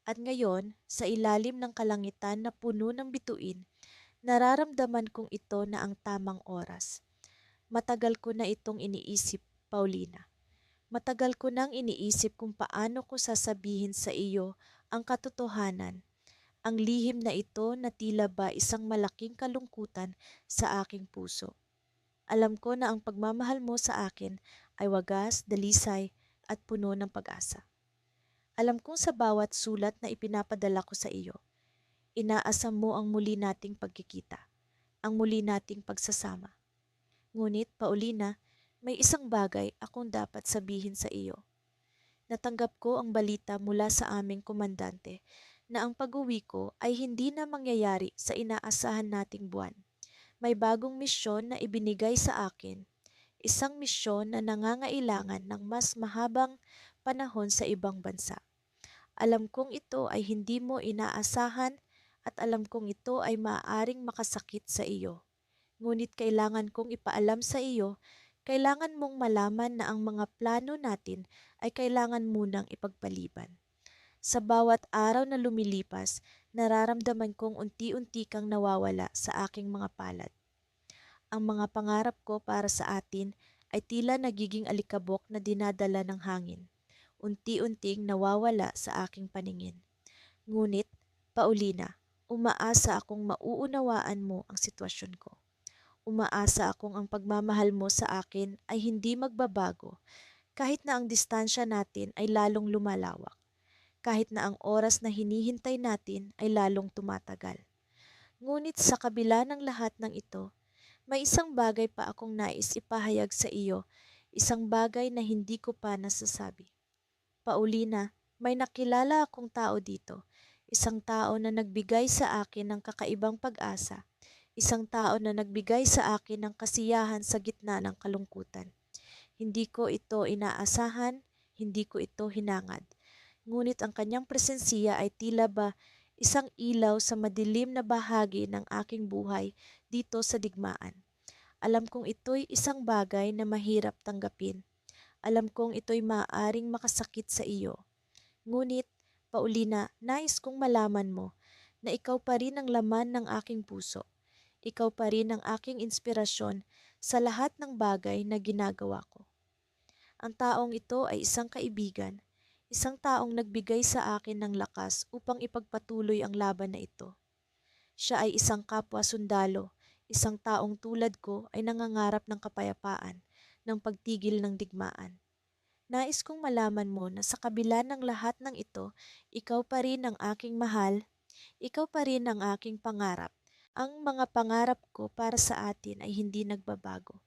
At ngayon, sa ilalim ng kalangitan na puno ng bituin, nararamdaman kong ito na ang tamang oras. Matagal ko na itong iniisip, Paulina. Matagal ko nang iniisip kung paano ko sasabihin sa iyo ang katotohanan, ang lihim na ito na tila ba isang malaking kalungkutan sa aking puso. Alam ko na ang pagmamahal mo sa akin ay wagas, dalisay at puno ng pag-asa. Alam kong sa bawat sulat na ipinapadala ko sa iyo, inaasam mo ang muli nating pagkikita, ang muli nating pagsasama. Ngunit, Paulina, may isang bagay akong dapat sabihin sa iyo. Natanggap ko ang balita mula sa aming komandante na ang pag-uwi ko ay hindi na mangyayari sa inaasahan nating buwan. May bagong misyon na ibinigay sa akin, isang misyon na nangangailangan ng mas mahabang panahon sa ibang bansa. Alam kong ito ay hindi mo inaasahan at alam kong ito ay maaaring makasakit sa iyo. Ngunit kailangan kong ipaalam sa iyo, kailangan mong malaman na ang mga plano natin ay kailangan munang ipagpaliban. Sa bawat araw na lumilipas, nararamdaman kong unti-unti kang nawawala sa aking mga palad. Ang mga pangarap ko para sa atin ay tila nagiging alikabok na dinadala ng hangin. Unti-unting nawawala sa aking paningin. Ngunit, Paulina, umaasa akong mauunawaan mo ang sitwasyon ko. Umaasa akong ang pagmamahal mo sa akin ay hindi magbabago kahit na ang distansya natin ay lalong lumalawak, kahit na ang oras na hinihintay natin ay lalong tumatagal. Ngunit sa kabila ng lahat ng ito, may isang bagay pa akong nais ipahayag sa iyo, isang bagay na hindi ko pa nasasabi. Paulina, may nakilala akong tao dito, isang tao na nagbigay sa akin ng kakaibang pag-asa, isang tao na nagbigay sa akin ng kasiyahan sa gitna ng kalungkutan. Hindi ko ito inaasahan, hindi ko ito hinangad. Ngunit ang kanyang presensiya ay tila ba isang ilaw sa madilim na bahagi ng aking buhay dito sa digmaan. Alam kong ito'y isang bagay na mahirap tanggapin. Alam kong ito'y maaaring makasakit sa iyo. Ngunit, Paulina, nais kong malaman mo na ikaw pa rin ang laman ng aking puso. Ikaw pa rin ang aking inspirasyon sa lahat ng bagay na ginagawa ko. Ang taong ito ay isang kaibigan, isang taong nagbigay sa akin ng lakas upang ipagpatuloy ang laban na ito. Siya ay isang kapwa sundalo, isang taong tulad ko ay nangangarap ng kapayapaan, ng pagtigil ng digmaan. Nais kong malaman mo na sa kabila ng lahat ng ito, ikaw pa rin ang aking mahal, ikaw pa rin ang aking pangarap. Ang mga pangarap ko para sa atin ay hindi nagbabago.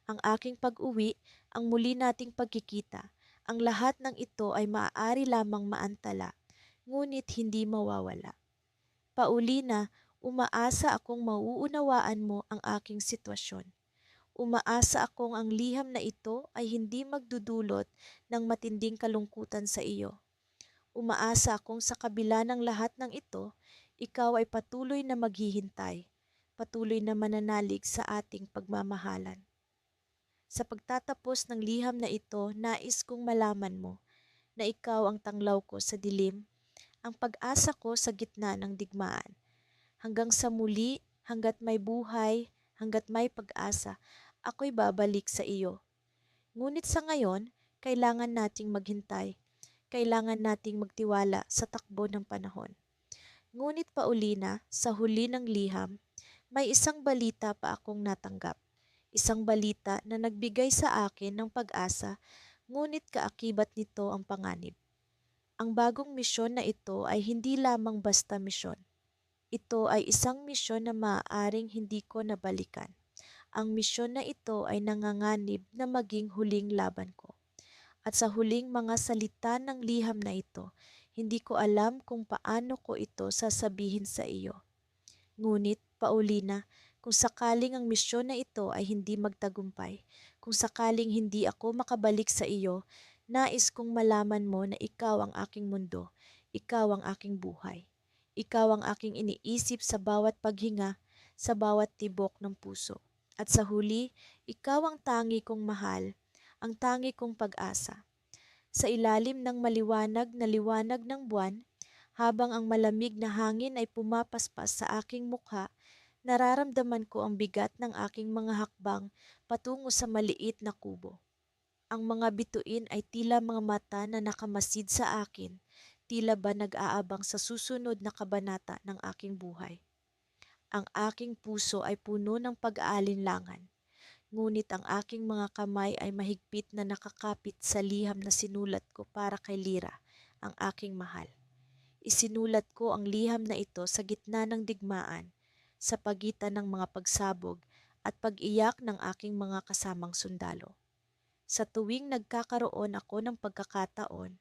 Ang aking pag-uwi, ang muli nating pagkikita, ang lahat ng ito ay maaari lamang maantala, ngunit hindi mawawala. Paulina, umaasa akong mauunawaan mo ang aking sitwasyon. Umaasa akong ang liham na ito ay hindi magdudulot ng matinding kalungkutan sa iyo. Umaasa akong sa kabila ng lahat ng ito, ikaw ay patuloy na maghihintay, patuloy na mananalig sa ating pagmamahalan. Sa pagtatapos ng liham na ito, nais kong malaman mo na ikaw ang tanglaw ko sa dilim, ang pag-asa ko sa gitna ng digmaan. Hanggang sa muli, hanggat may buhay, hanggat may pag-asa, ako'y babalik sa iyo. Ngunit sa ngayon, kailangan nating maghintay. Kailangan nating magtiwala sa takbo ng panahon. Ngunit Paulina, sa huli ng liham, may isang balita pa akong natanggap. Isang balita na nagbigay sa akin ng pag-asa, ngunit kaakibat nito ang panganib. Ang bagong misyon na ito ay hindi lamang basta misyon. Ito ay isang misyon na maaaring hindi ko nabalikan. Ang misyon na ito ay nanganganib na maging huling laban ko. At sa huling mga salita ng liham na ito, hindi ko alam kung paano ko ito sasabihin sa iyo. Ngunit, Paulina, kung sakaling ang misyon na ito ay hindi magtagumpay, kung sakaling hindi ako makabalik sa iyo, nais kong malaman mo na ikaw ang aking mundo, ikaw ang aking buhay. Ikaw ang aking iniisip sa bawat paghinga, sa bawat tibok ng puso. At sa huli, ikaw ang tangi kong mahal, ang tangi kong pag-asa. Sa ilalim ng maliwanag na liwanag ng buwan, habang ang malamig na hangin ay pumapaspas sa aking mukha, nararamdaman ko ang bigat ng aking mga hakbang patungo sa maliit na kubo. Ang mga bituin ay tila mga mata na nakamasid sa akin, tila ba nag-aabang sa susunod na kabanata ng aking buhay. Ang aking puso ay puno ng pag-aalinlangan, ngunit ang aking mga kamay ay mahigpit na nakakapit sa liham na sinulat ko para kay Lira, ang aking mahal. Isinulat ko ang liham na ito sa gitna ng digmaan, sa pagitan ng mga pagsabog at pag-iyak ng aking mga kasamang sundalo. Sa tuwing nagkakaroon ako ng pagkakataon,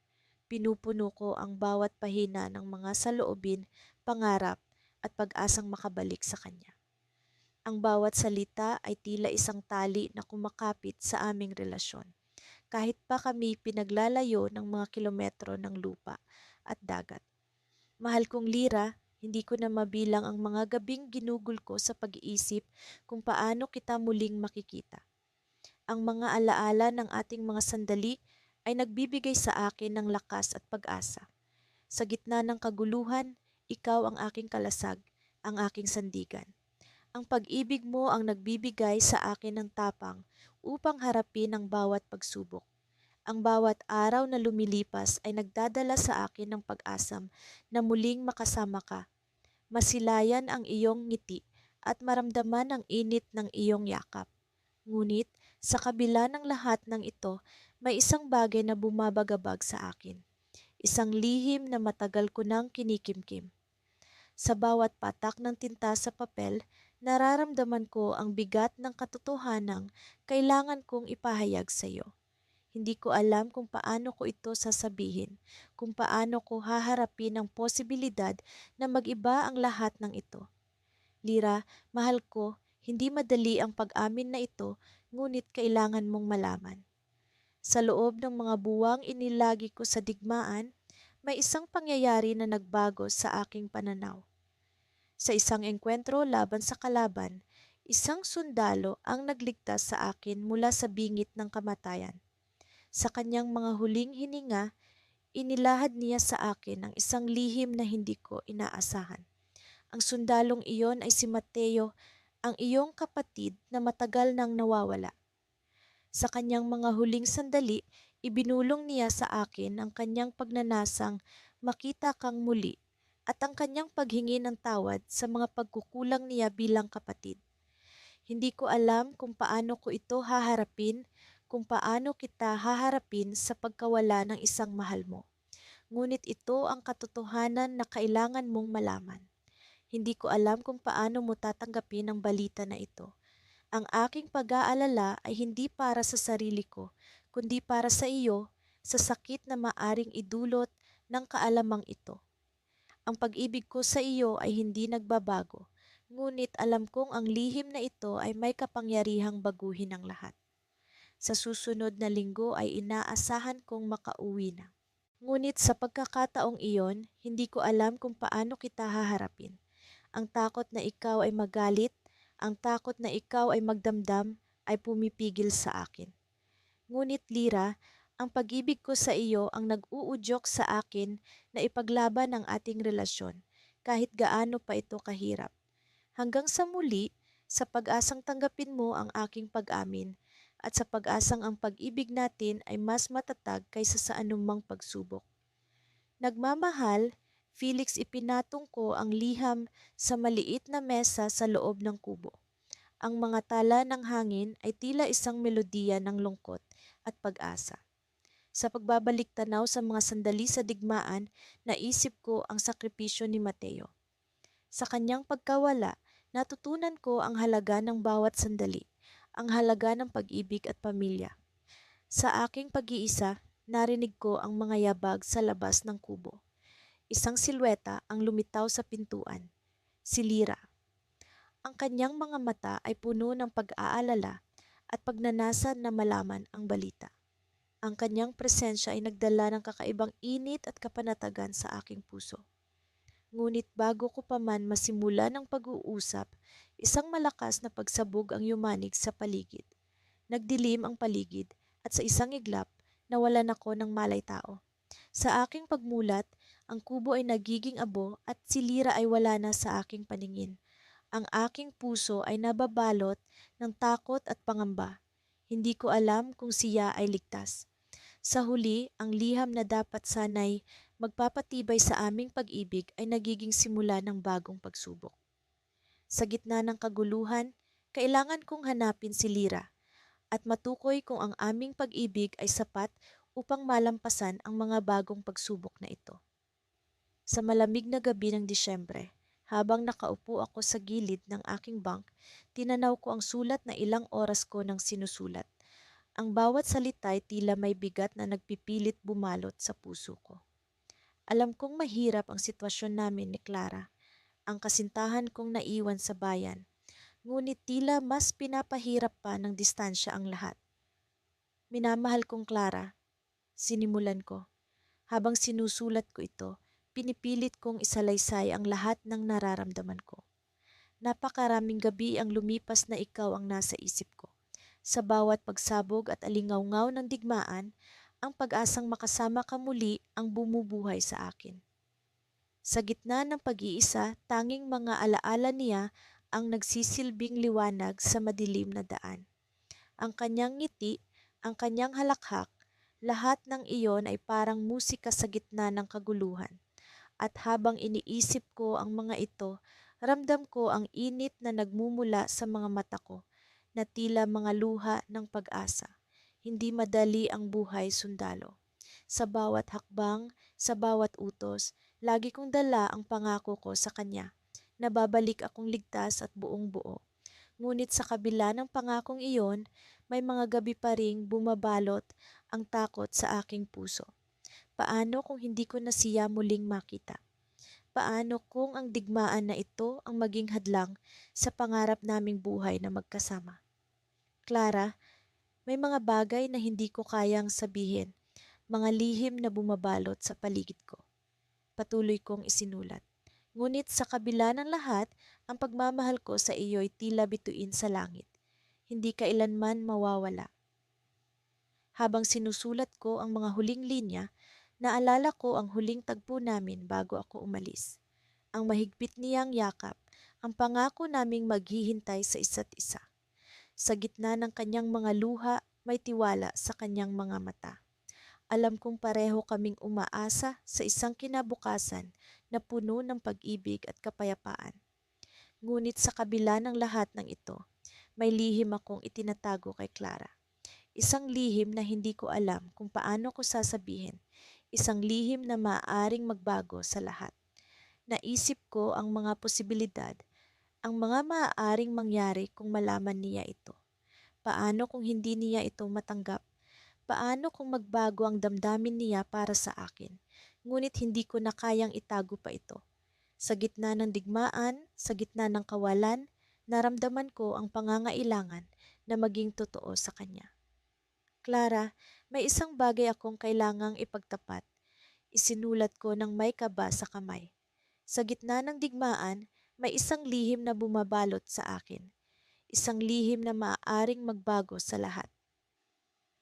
Pinupuno ko ang bawat pahina ng mga saloobin, pangarap, at pag-asang makabalik sa kanya. Ang bawat salita ay tila isang tali na kumakapit sa aming relasyon. Kahit pa kami pinaglalayo ng mga kilometro ng lupa at dagat. Mahal kong Lira, hindi ko na mabilang ang mga gabing ginugol ko sa pag-iisip kung paano kita muling makikita. Ang mga alaala ng ating mga sandali ay nagbibigay sa akin ng lakas at pag-asa. Sa gitna ng kaguluhan, ikaw ang aking kalasag, ang aking sandigan. Ang pag-ibig mo ang nagbibigay sa akin ng tapang upang harapin ang bawat pagsubok. Ang bawat araw na lumilipas ay nagdadala sa akin ng pag-asam na muling makasama ka, masilayan ang iyong ngiti at maramdaman ang init ng iyong yakap. Ngunit sa kabila ng lahat ng ito, may isang bagay na bumabagabag sa akin. Isang lihim na matagal ko nang kinikimkim. Sa bawat patak ng tinta sa papel, nararamdaman ko ang bigat ng katotohanang kailangan kong ipahayag sa iyo. Hindi ko alam kung paano ko ito sasabihin, kung paano ko haharapin ang posibilidad na mag-iba ang lahat ng ito. Lira, mahal ko, hindi madali ang pag-amin na ito, ngunit kailangan mong malaman. Sa loob ng mga buwang inilagi ko sa digmaan, may isang pangyayari na nagbago sa aking pananaw. Sa isang engkwentro laban sa kalaban, isang sundalo ang nagligtas sa akin mula sa bingit ng kamatayan. Sa kanyang mga huling hininga, inilahad niya sa akin ang isang lihim na hindi ko inaasahan. Ang sundalong iyon ay si Mateo, ang iyong kapatid na matagal nang nawawala. Sa kanyang mga huling sandali, ibinulong niya sa akin ang kanyang pagnanasang makita kang muli at ang kanyang paghingi ng tawad sa mga pagkukulang niya bilang kapatid. Hindi ko alam kung paano ko ito haharapin, kung paano kita haharapin sa pagkawala ng isang mahal mo. Ngunit ito ang katotohanan na kailangan mong malaman. Hindi ko alam kung paano mo tatanggapin ang balita na ito. Ang aking pag-aalala ay hindi para sa sarili ko, kundi para sa iyo, sa sakit na maaring idulot ng kaalamang ito. Ang pag-ibig ko sa iyo ay hindi nagbabago, ngunit alam kong ang lihim na ito ay may kapangyarihang baguhin ang lahat. Sa susunod na linggo ay inaasahan kong makauwi na. Ngunit sa pagkakataong iyon, hindi ko alam kung paano kita haharapin. Ang takot na ikaw ay magalit, ang takot na ikaw ay magdamdam ay pumipigil sa akin. Ngunit Lira, ang pag-ibig ko sa iyo ang nag-uudyok sa akin na ipaglaban ang ating relasyon kahit gaano pa ito kahirap. Hanggang sa muli, sa pag-asang tanggapin mo ang aking pag-amin at sa pag-asang ang pag-ibig natin ay mas matatag kaysa sa anumang pagsubok. Nagmamahal, Felix, ipinatong ko ang liham sa maliit na mesa sa loob ng kubo. Ang mga tala ng hangin ay tila isang melodiya ng lungkot at pag-asa. Sa pagbabalik tanaw sa mga sandali sa digmaan, naisip ko ang sakripisyo ni Mateo. Sa kanyang pagkawala, natutunan ko ang halaga ng bawat sandali, ang halaga ng pag-ibig at pamilya. Sa aking pag-iisa, narinig ko ang mga yabag sa labas ng kubo. Isang silweta ang lumitaw sa pintuan, si Lira. Ang kanyang mga mata ay puno ng pag-aalala at pagnanasa na malaman ang balita. Ang kanyang presensya ay nagdala ng kakaibang init at kapanatagan sa aking puso. Ngunit bago ko pa man masimula ng pag-uusap, isang malakas na pagsabog ang yumanig sa paligid. Nagdilim ang paligid at sa isang iglap, nawalan ako ng malay tao. Sa aking pagmulat, ang kubo ay nagiging abo at si Lira ay wala na sa aking paningin. Ang aking puso ay nababalot ng takot at pangamba. Hindi ko alam kung siya ay ligtas. Sa huli, ang liham na dapat sana'y magpapatibay sa aming pag-ibig ay nagiging simula ng bagong pagsubok. Sa gitna ng kaguluhan, kailangan kong hanapin si Lira at matukoy kung ang aming pag-ibig ay sapat upang malampasan ang mga bagong pagsubok na ito. Sa malamig na gabi ng Disyembre, habang nakaupo ako sa gilid ng aking bunk, tinanaw ko ang sulat na ilang oras ko nang sinusulat. Ang bawat salita ay tila may bigat na nagpipilit bumalot sa puso ko. Alam kong mahirap ang sitwasyon namin ni Clara, ang kasintahan kong naiwan sa bayan, ngunit tila mas pinapahirap pa ng distansya ang lahat. Minamahal kong Clara, sinimulan ko. Habang sinusulat ko ito, pinipilit kong isalaysay ang lahat ng nararamdaman ko. Napakaraming gabi ang lumipas na ikaw ang nasa isip ko. Sa bawat pagsabog at alingawngaw ng digmaan, ang pag-asang makasama ka muli ang bumubuhay sa akin. Sa gitna ng pag-iisa, tanging mga alaala niya ang nagsisilbing liwanag sa madilim na daan. Ang kanyang ngiti, ang kanyang halakhak, lahat ng iyon ay parang musika sa gitna ng kaguluhan. At habang iniisip ko ang mga ito, ramdam ko ang init na nagmumula sa mga mata ko, na tila mga luha ng pag-asa. Hindi madali ang buhay sundalo. Sa bawat hakbang, sa bawat utos, lagi kong dala ang pangako ko sa kanya, na babalik akong ligtas at buong buo. Ngunit sa kabila ng pangakong iyon, may mga gabi pa ring bumabalot ang takot sa aking puso. Paano kung hindi ko na siya muling makita? Paano kung ang digmaan na ito ang maging hadlang sa pangarap naming buhay na magkasama? Clara, may mga bagay na hindi ko kayang sabihin, mga lihim na bumabalot sa paligid ko. Patuloy kong isinulat. Ngunit sa kabila ng lahat, ang pagmamahal ko sa iyo ay tila bituin sa langit. Hindi kailanman mawawala. Habang sinusulat ko ang mga huling linya, naalala ko ang huling tagpo namin bago ako umalis. Ang mahigpit niyang yakap, ang pangako naming maghihintay sa isa't isa. Sa gitna ng kanyang mga luha, may tiwala sa kanyang mga mata. Alam kong pareho kaming umaasa sa isang kinabukasan na puno ng pag-ibig at kapayapaan. Ngunit sa kabila ng lahat ng ito, may lihim akong itinatago kay Clara. Isang lihim na hindi ko alam kung paano ko sasabihin. Isang lihim na maaaring magbago sa lahat. Naisip ko ang mga posibilidad, ang mga maaaring mangyari kung malaman niya ito. Paano kung hindi niya ito matanggap? Paano kung magbago ang damdamin niya para sa akin? Ngunit hindi ko na kayang itago pa ito. Sa gitna ng digmaan, sa gitna ng kawalan, naramdaman ko ang pangangailangan na maging totoo sa kanya. Clara, may isang bagay akong kailangang ipagtapat. Isinulat ko ng may kaba sa kamay. Sa gitna ng digmaan, may isang lihim na bumabalot sa akin. Isang lihim na maaaring magbago sa lahat.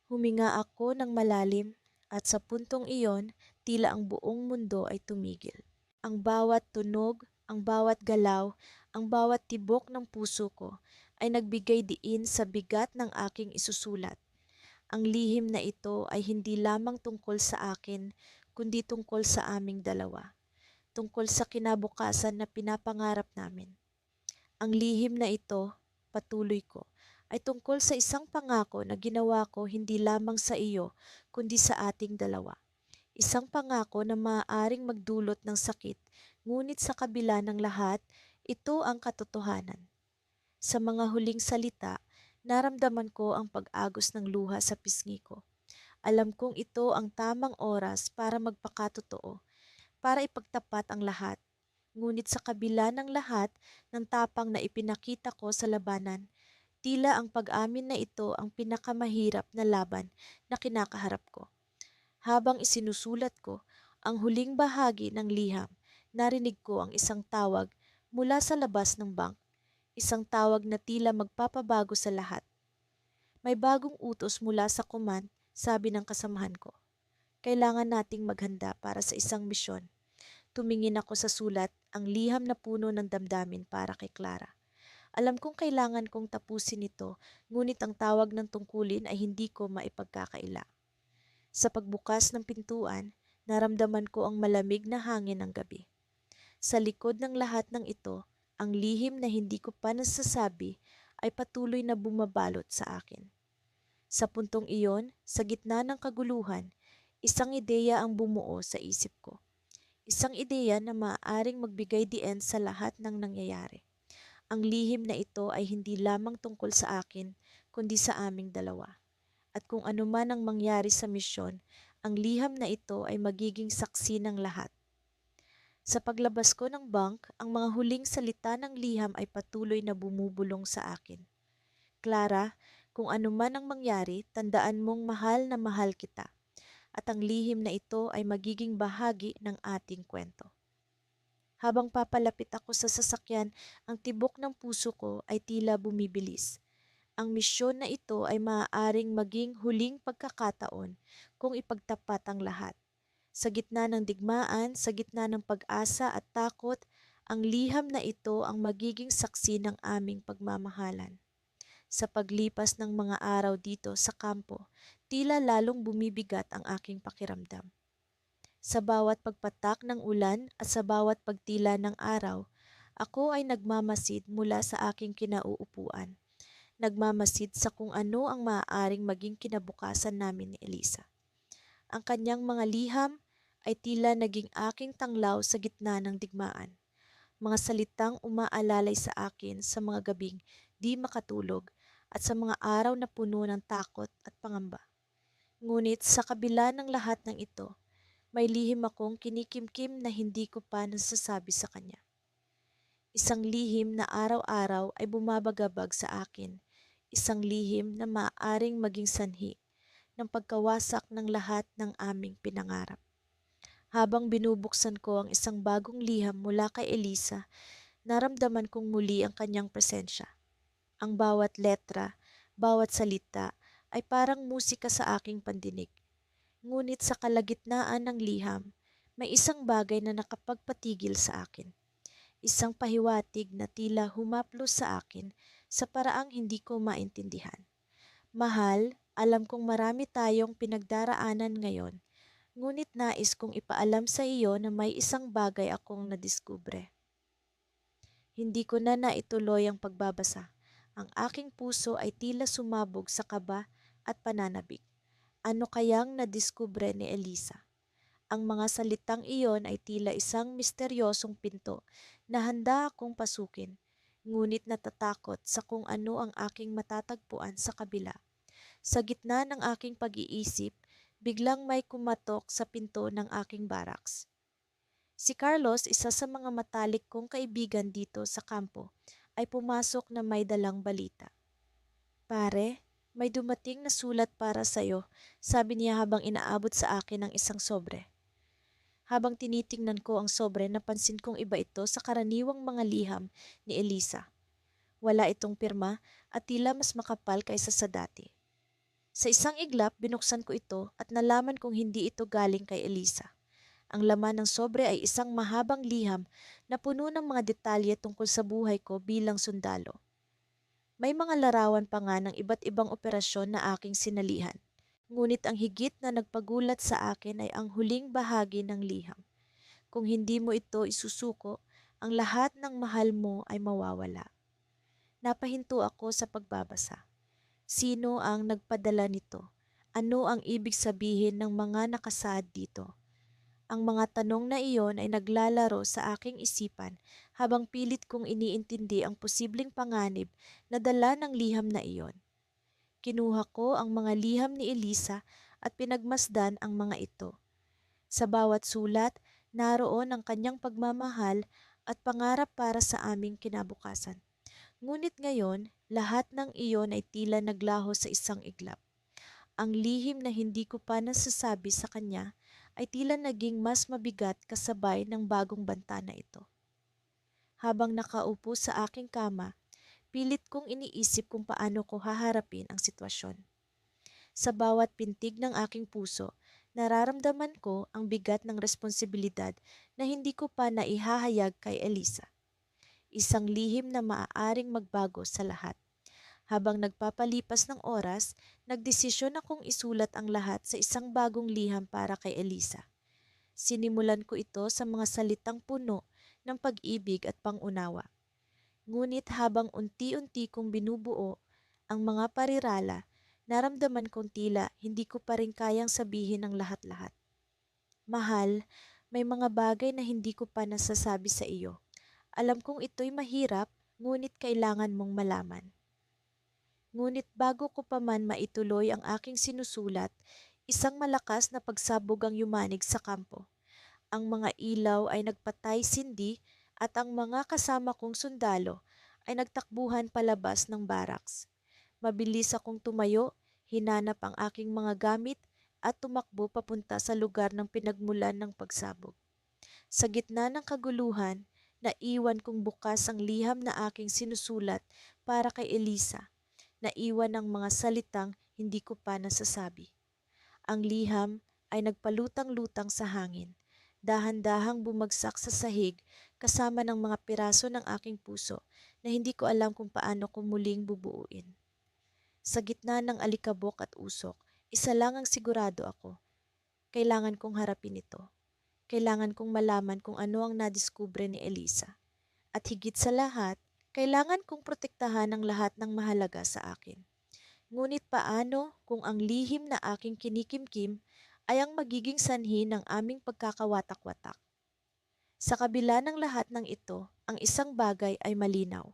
Huminga ako ng malalim at sa puntong iyon, tila ang buong mundo ay tumigil. Ang bawat tunog, ang bawat galaw, ang bawat tibok ng puso ko ay nagbigay diin sa bigat ng aking isusulat. Ang lihim na ito ay hindi lamang tungkol sa akin, kundi tungkol sa aming dalawa. Tungkol sa kinabukasan na pinapangarap namin. Ang lihim na ito, patuloy ko, ay tungkol sa isang pangako na ginawa ko hindi lamang sa iyo, kundi sa ating dalawa. Isang pangako na maaaring magdulot ng sakit, ngunit sa kabila ng lahat, ito ang katotohanan. Sa mga huling salita, naramdaman ko ang pag-agos ng luha sa pisngi ko. Alam kong ito ang tamang oras para magpakatotoo, para ipagtapat ang lahat. Ngunit sa kabila ng lahat ng tapang na ipinakita ko sa labanan, tila ang pag-amin na ito ang pinakamahirap na laban na kinakaharap ko. Habang isinusulat ko ang huling bahagi ng liham, narinig ko ang isang tawag mula sa labas ng bank. Isang tawag na tila magpapabago sa lahat. May bagong utos mula sa command, sabi ng kasamahan ko. Kailangan nating maghanda para sa isang misyon. Tumingin ako sa sulat, ang liham na puno ng damdamin para kay Clara. Alam kong kailangan kong tapusin ito, ngunit ang tawag ng tungkulin ay hindi ko maipagkakaila. Sa pagbukas ng pintuan, naramdaman ko ang malamig na hangin ng gabi. Sa likod ng lahat ng ito, ang lihim na hindi ko pa nasasabi ay patuloy na bumabalot sa akin. Sa puntong iyon, sa gitna ng kaguluhan, isang ideya ang bumuo sa isip ko. Isang ideya na maaaring magbigay diin sa lahat ng nangyayari. Ang lihim na ito ay hindi lamang tungkol sa akin, kundi sa aming dalawa. At kung ano man ang mangyari sa misyon, ang liham na ito ay magiging saksi ng lahat. Sa paglabas ko ng bank, ang mga huling salita ng liham ay patuloy na bumubulong sa akin. Clara, kung ano man ang mangyari, tandaan mong mahal na mahal kita. At ang lihim na ito ay magiging bahagi ng ating kwento. Habang papalapit ako sa sasakyan, ang tibok ng puso ko ay tila bumibilis. Ang misyon na ito ay maaaring maging huling pagkakataon kung ipagtapat ang lahat. Sa gitna ng digmaan, sa gitna ng pag-asa at takot, ang liham na ito ang magiging saksi ng aming pagmamahalan. Sa paglipas ng mga araw dito sa kampo, tila lalong bumibigat ang aking pakiramdam. Sa bawat pagpatak ng ulan at sa bawat pagtila ng araw, ako ay nagmamasid mula sa aking kinauupuan. Nagmamasid sa kung ano ang maaaring maging kinabukasan namin ni Elisa. Ang kanyang mga liham ay tila naging aking tanglaw sa gitna ng digmaan. Mga salitang umaalalay sa akin sa mga gabing di makatulog at sa mga araw na puno ng takot at pangamba. Ngunit sa kabila ng lahat ng ito, may lihim akong kinikimkim na hindi ko pa nasasabi sa kanya. Isang lihim na araw-araw ay bumabagabag sa akin. Isang lihim na maaaring maging sanhi ng pagkawasak ng lahat ng aming pinangarap. Habang binubuksan ko ang isang bagong liham mula kay Elisa, naramdaman kong muli ang kanyang presensya. Ang bawat letra, bawat salita ay parang musika sa aking pandinig. Ngunit sa kalagitnaan ng liham, may isang bagay na nakapagpatigil sa akin. Isang pahiwatig na tila humaplos sa akin sa paraang hindi ko maintindihan. Mahal, alam kong marami tayong pinagdaraanan ngayon, ngunit nais kong ipaalam sa iyo na may isang bagay akong nadiskubre. Hindi ko na naituloy ang pagbabasa. Ang aking puso ay tila sumabog sa kaba at pananabik. Ano kayang nadiskubre ni Elisa? Ang mga salitang iyon ay tila isang misteryosong pinto na handa akong pasukin, ngunit natatakot sa kung ano ang aking matatagpuan sa kabila. Sa gitna ng aking pag-iisip, biglang may kumatok sa pinto ng aking barracks. Si Carlos, isa sa mga matalik kong kaibigan dito sa kampo, ay pumasok na may dalang balita. Pare, may dumating na sulat para sa'yo, sabi niya habang inaabot sa akin ang isang sobre. Habang tinitingnan ko ang sobre, napansin kong iba ito sa karaniwang mga liham ni Elisa. Wala itong pirma at tila mas makapal kaysa sa dati. Sa isang iglap, binuksan ko ito at nalaman kong hindi ito galing kay Elisa. Ang laman ng sobre ay isang mahabang liham na puno ng mga detalye tungkol sa buhay ko bilang sundalo. May mga larawan pa nga ng iba't ibang operasyon na aking sinalihan. Ngunit ang higit na nagpagulat sa akin ay ang huling bahagi ng liham. Kung hindi mo ito isusuko, ang lahat ng mahal mo ay mawawala. Napahinto ako sa pagbabasa. Sino ang nagpadala nito? Ano ang ibig sabihin ng mga nakasaad dito? Ang mga tanong na iyon ay naglalaro sa aking isipan habang pilit kong iniintindi ang posibleng panganib na dala ng liham na iyon. Kinuha ko ang mga liham ni Elisa at pinagmasdan ang mga ito. Sa bawat sulat, naroon ang kanyang pagmamahal at pangarap para sa aming kinabukasan. Ngunit ngayon, lahat ng iyon ay tila naglaho sa isang iglap. Ang lihim na hindi ko pa nasasabi sa kanya ay tila naging mas mabigat kasabay ng bagong banta na ito. Habang nakaupo sa aking kama, pilit kong iniisip kung paano ko haharapin ang sitwasyon. Sa bawat pintig ng aking puso, nararamdaman ko ang bigat ng responsibilidad na hindi ko pa naihahayag kay Elisa. Isang lihim na maaaring magbago sa lahat. Habang nagpapalipas ng oras, nagdesisyon akong isulat ang lahat sa isang bagong liham para kay Elisa. Sinimulan ko ito sa mga salitang puno ng pag-ibig at pangunawa. Ngunit habang unti-unti kong binubuo ang mga parirala, naramdaman kong tila hindi ko pa rin kayang sabihin ang lahat-lahat. Mahal, may mga bagay na hindi ko pa nasasabi sa iyo. Alam kong ito'y mahirap, ngunit kailangan mong malaman. Ngunit bago ko pa man maituloy ang aking sinusulat, isang malakas na pagsabog ang yumanig sa kampo. Ang mga ilaw ay nagpatay-sindi at ang mga kasama kong sundalo ay nagtakbuhan palabas ng barracks. Mabilis akong tumayo, hinanap ang aking mga gamit at tumakbo papunta sa lugar ng pinagmulan ng pagsabog. Sa gitna ng kaguluhan, naiwan kong bukas ang liham na aking sinusulat para kay Elisa. Naiwan ang mga salitang hindi ko pa nasasabi. Ang liham ay nagpalutang-lutang sa hangin. Dahan-dahang bumagsak sa sahig kasama ng mga piraso ng aking puso na hindi ko alam kung paano ko muling bubuuin. Sa gitna ng alikabok at usok, isa lang ang sigurado ako. Kailangan kong harapin ito. Kailangan kong malaman kung ano ang nadiskubre ni Elisa. At higit sa lahat, kailangan kong protektahan ang lahat ng mahalaga sa akin. Ngunit paano kung ang lihim na aking kinikimkim ay ang magiging sanhi ng aming pagkakawatak-watak? Sa kabila ng lahat ng ito, ang isang bagay ay malinaw.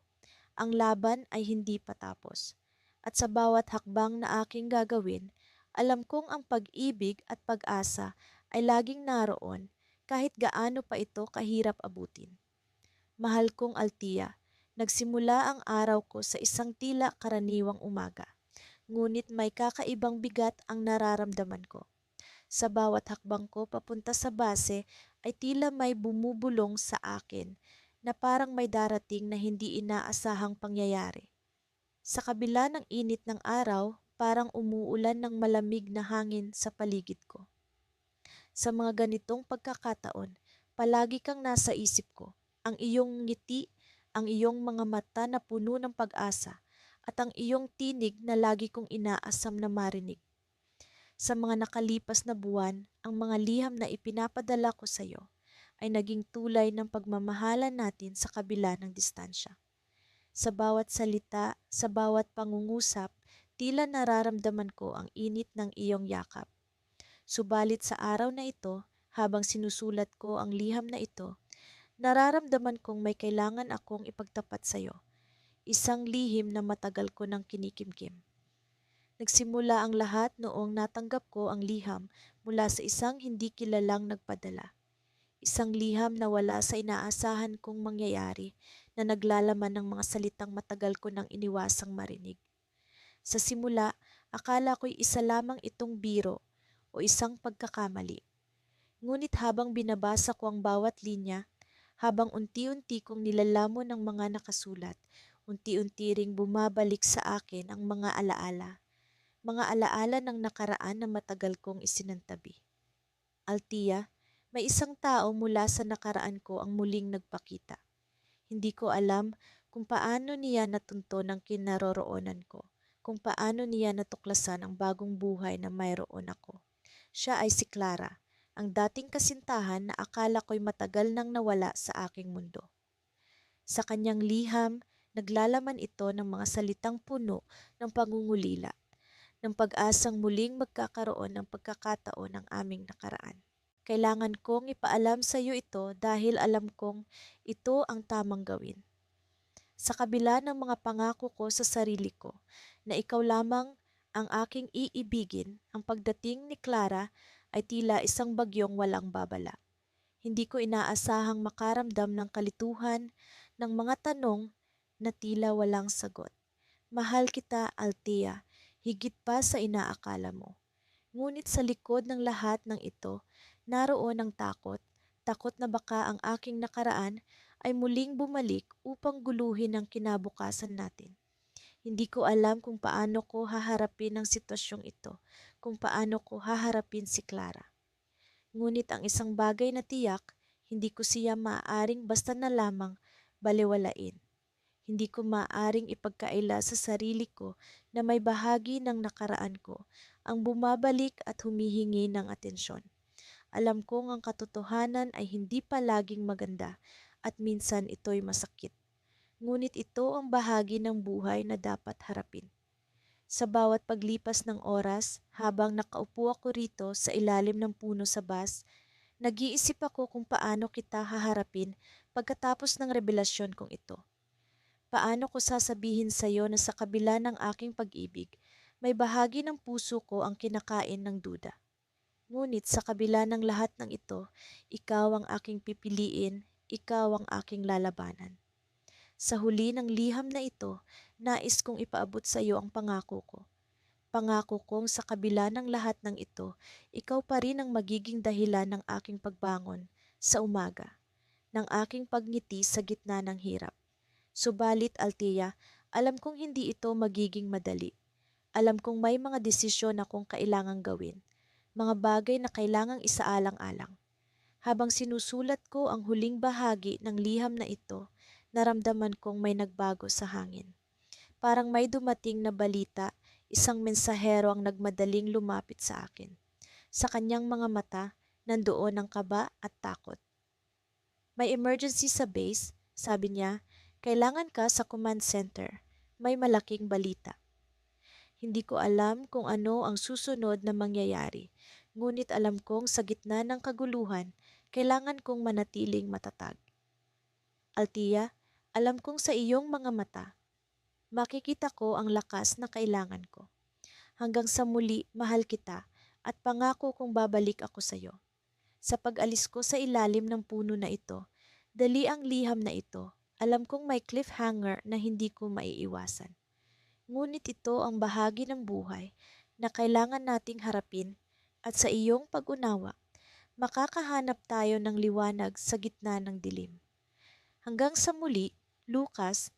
Ang laban ay hindi patapos. At sa bawat hakbang na aking gagawin, alam kong ang pag-ibig at pag-asa ay laging naroon kahit gaano pa ito kahirap abutin. Mahal kong Altia, nagsimula ang araw ko sa isang tila karaniwang umaga. Ngunit may kakaibang bigat ang nararamdaman ko. Sa bawat hakbang ko papunta sa base ay tila may bumubulong sa akin na parang may darating na hindi inaasahang pangyayari. Sa kabila ng init ng araw, parang umuulan ng malamig na hangin sa paligid ko. Sa mga ganitong pagkakataon, palagi kang nasa isip ko. Ang iyong ngiti, ang iyong mga mata na puno ng pag-asa, at ang iyong tinig na lagi kong inaasam na marinig. Sa mga nakalipas na buwan, ang mga liham na ipinapadala ko sa iyo ay naging tulay ng pagmamahalan natin sa kabila ng distansya. Sa bawat salita, sa bawat pangungusap, tila nararamdaman ko ang init ng iyong yakap. Subalit sa araw na ito, habang sinusulat ko ang liham na ito, nararamdaman kong may kailangan akong ipagtapat sa iyo. Isang lihim na matagal ko nang kinikimkim. Nagsimula ang lahat noong natanggap ko ang liham mula sa isang hindi kilalang nagpadala. Isang liham na wala sa inaasahan kong mangyayari na naglalaman ng mga salitang matagal ko nang iniwasang marinig. Sa simula, akala ko'y isa lamang itong biro o isang pagkakamali. Ngunit habang binabasa ko ang bawat linya, habang unti-unti kong nilalamon ang mga nakasulat, unti-unti ring bumabalik sa akin ang mga alaala ng nakaraan na matagal kong isinantabi. Altia, may isang tao mula sa nakaraan ko ang muling nagpakita. Hindi ko alam kung paano niya natunton ang kinaroroonan ko, kung paano niya natuklasan ang bagong buhay na mayroon ako. Siya ay si Clara, ang dating kasintahan na akala ko'y matagal nang nawala sa aking mundo. Sa kanyang liham, naglalaman ito ng mga salitang puno ng pangungulila, ng pag-asang muling magkakaroon ng pagkakataon ng aming nakaraan. Kailangan kong ipaalam sa iyo ito dahil alam kong ito ang tamang gawin. Sa kabila ng mga pangako ko sa sarili ko na ikaw lamang ang aking iibigin, ang pagdating ni Clara ay tila isang bagyong walang babala. Hindi ko inaasahang makaramdam ng kalituhan, ng mga tanong na tila walang sagot. Mahal kita, Althea, higit pa sa inaakala mo. Ngunit sa likod ng lahat ng ito, naroon ang takot, takot na baka ang aking nakaraan ay muling bumalik upang guluhin ang kinabukasan natin. Hindi ko alam kung paano ko haharapin ang sitwasyong ito, kung paano ko haharapin si Clara. Ngunit ang isang bagay na tiyak, hindi ko siya maaaring basta na lamang balewalain. Hindi ko maaaring ipagkaila sa sarili ko na may bahagi ng nakaraan ko ang bumabalik at humihingi ng atensyon. Alam kong ang katotohanan ay hindi palaging maganda at minsan ito'y masakit. Ngunit ito ang bahagi ng buhay na dapat harapin. Sa bawat paglipas ng oras, habang nakaupo ako rito sa ilalim ng puno sa bus, nag-iisip ako kung paano kita haharapin pagkatapos ng revelasyon kong ito. Paano ko sasabihin sa iyo na sa kabila ng aking pag-ibig, may bahagi ng puso ko ang kinakain ng duda? Ngunit sa kabila ng lahat ng ito, ikaw ang aking pipiliin, ikaw ang aking lalabanan. Sa huli ng liham na ito, nais kong ipaabot sa iyo ang pangako ko. Pangako kong sa kabila ng lahat ng ito, ikaw pa rin ang magiging dahilan ng aking pagbangon sa umaga, ng aking pagngiti sa gitna ng hirap. Subalit, Althea, alam kong hindi ito magiging madali. Alam kong may mga desisyon akong kailangang gawin, mga bagay na kailangang isaalang-alang. Habang sinusulat ko ang huling bahagi ng liham na ito, naramdaman kong may nagbago sa hangin. Parang may dumating na balita, isang mensahero ang nagmadaling lumapit sa akin. Sa kanyang mga mata, nandoon ang kaba at takot. May emergency sa base, sabi niya, kailangan ka sa command center. May malaking balita. Hindi ko alam kung ano ang susunod na mangyayari, ngunit alam kong sa gitna ng kaguluhan, kailangan kong manatiling matatag. Althea, alam kong sa iyong mga mata, makikita ko ang lakas na kailangan ko. Hanggang sa muli, mahal kita at pangako kong babalik ako sa iyo. Sa pag-alis ko sa ilalim ng puno na ito, dali ang liham na ito. Alam kong may cliffhanger na hindi ko maiiwasan. Ngunit ito ang bahagi ng buhay na kailangan nating harapin at sa iyong pag-unawa, makakahanap tayo ng liwanag sa gitna ng dilim. Hanggang sa muli, Lucas,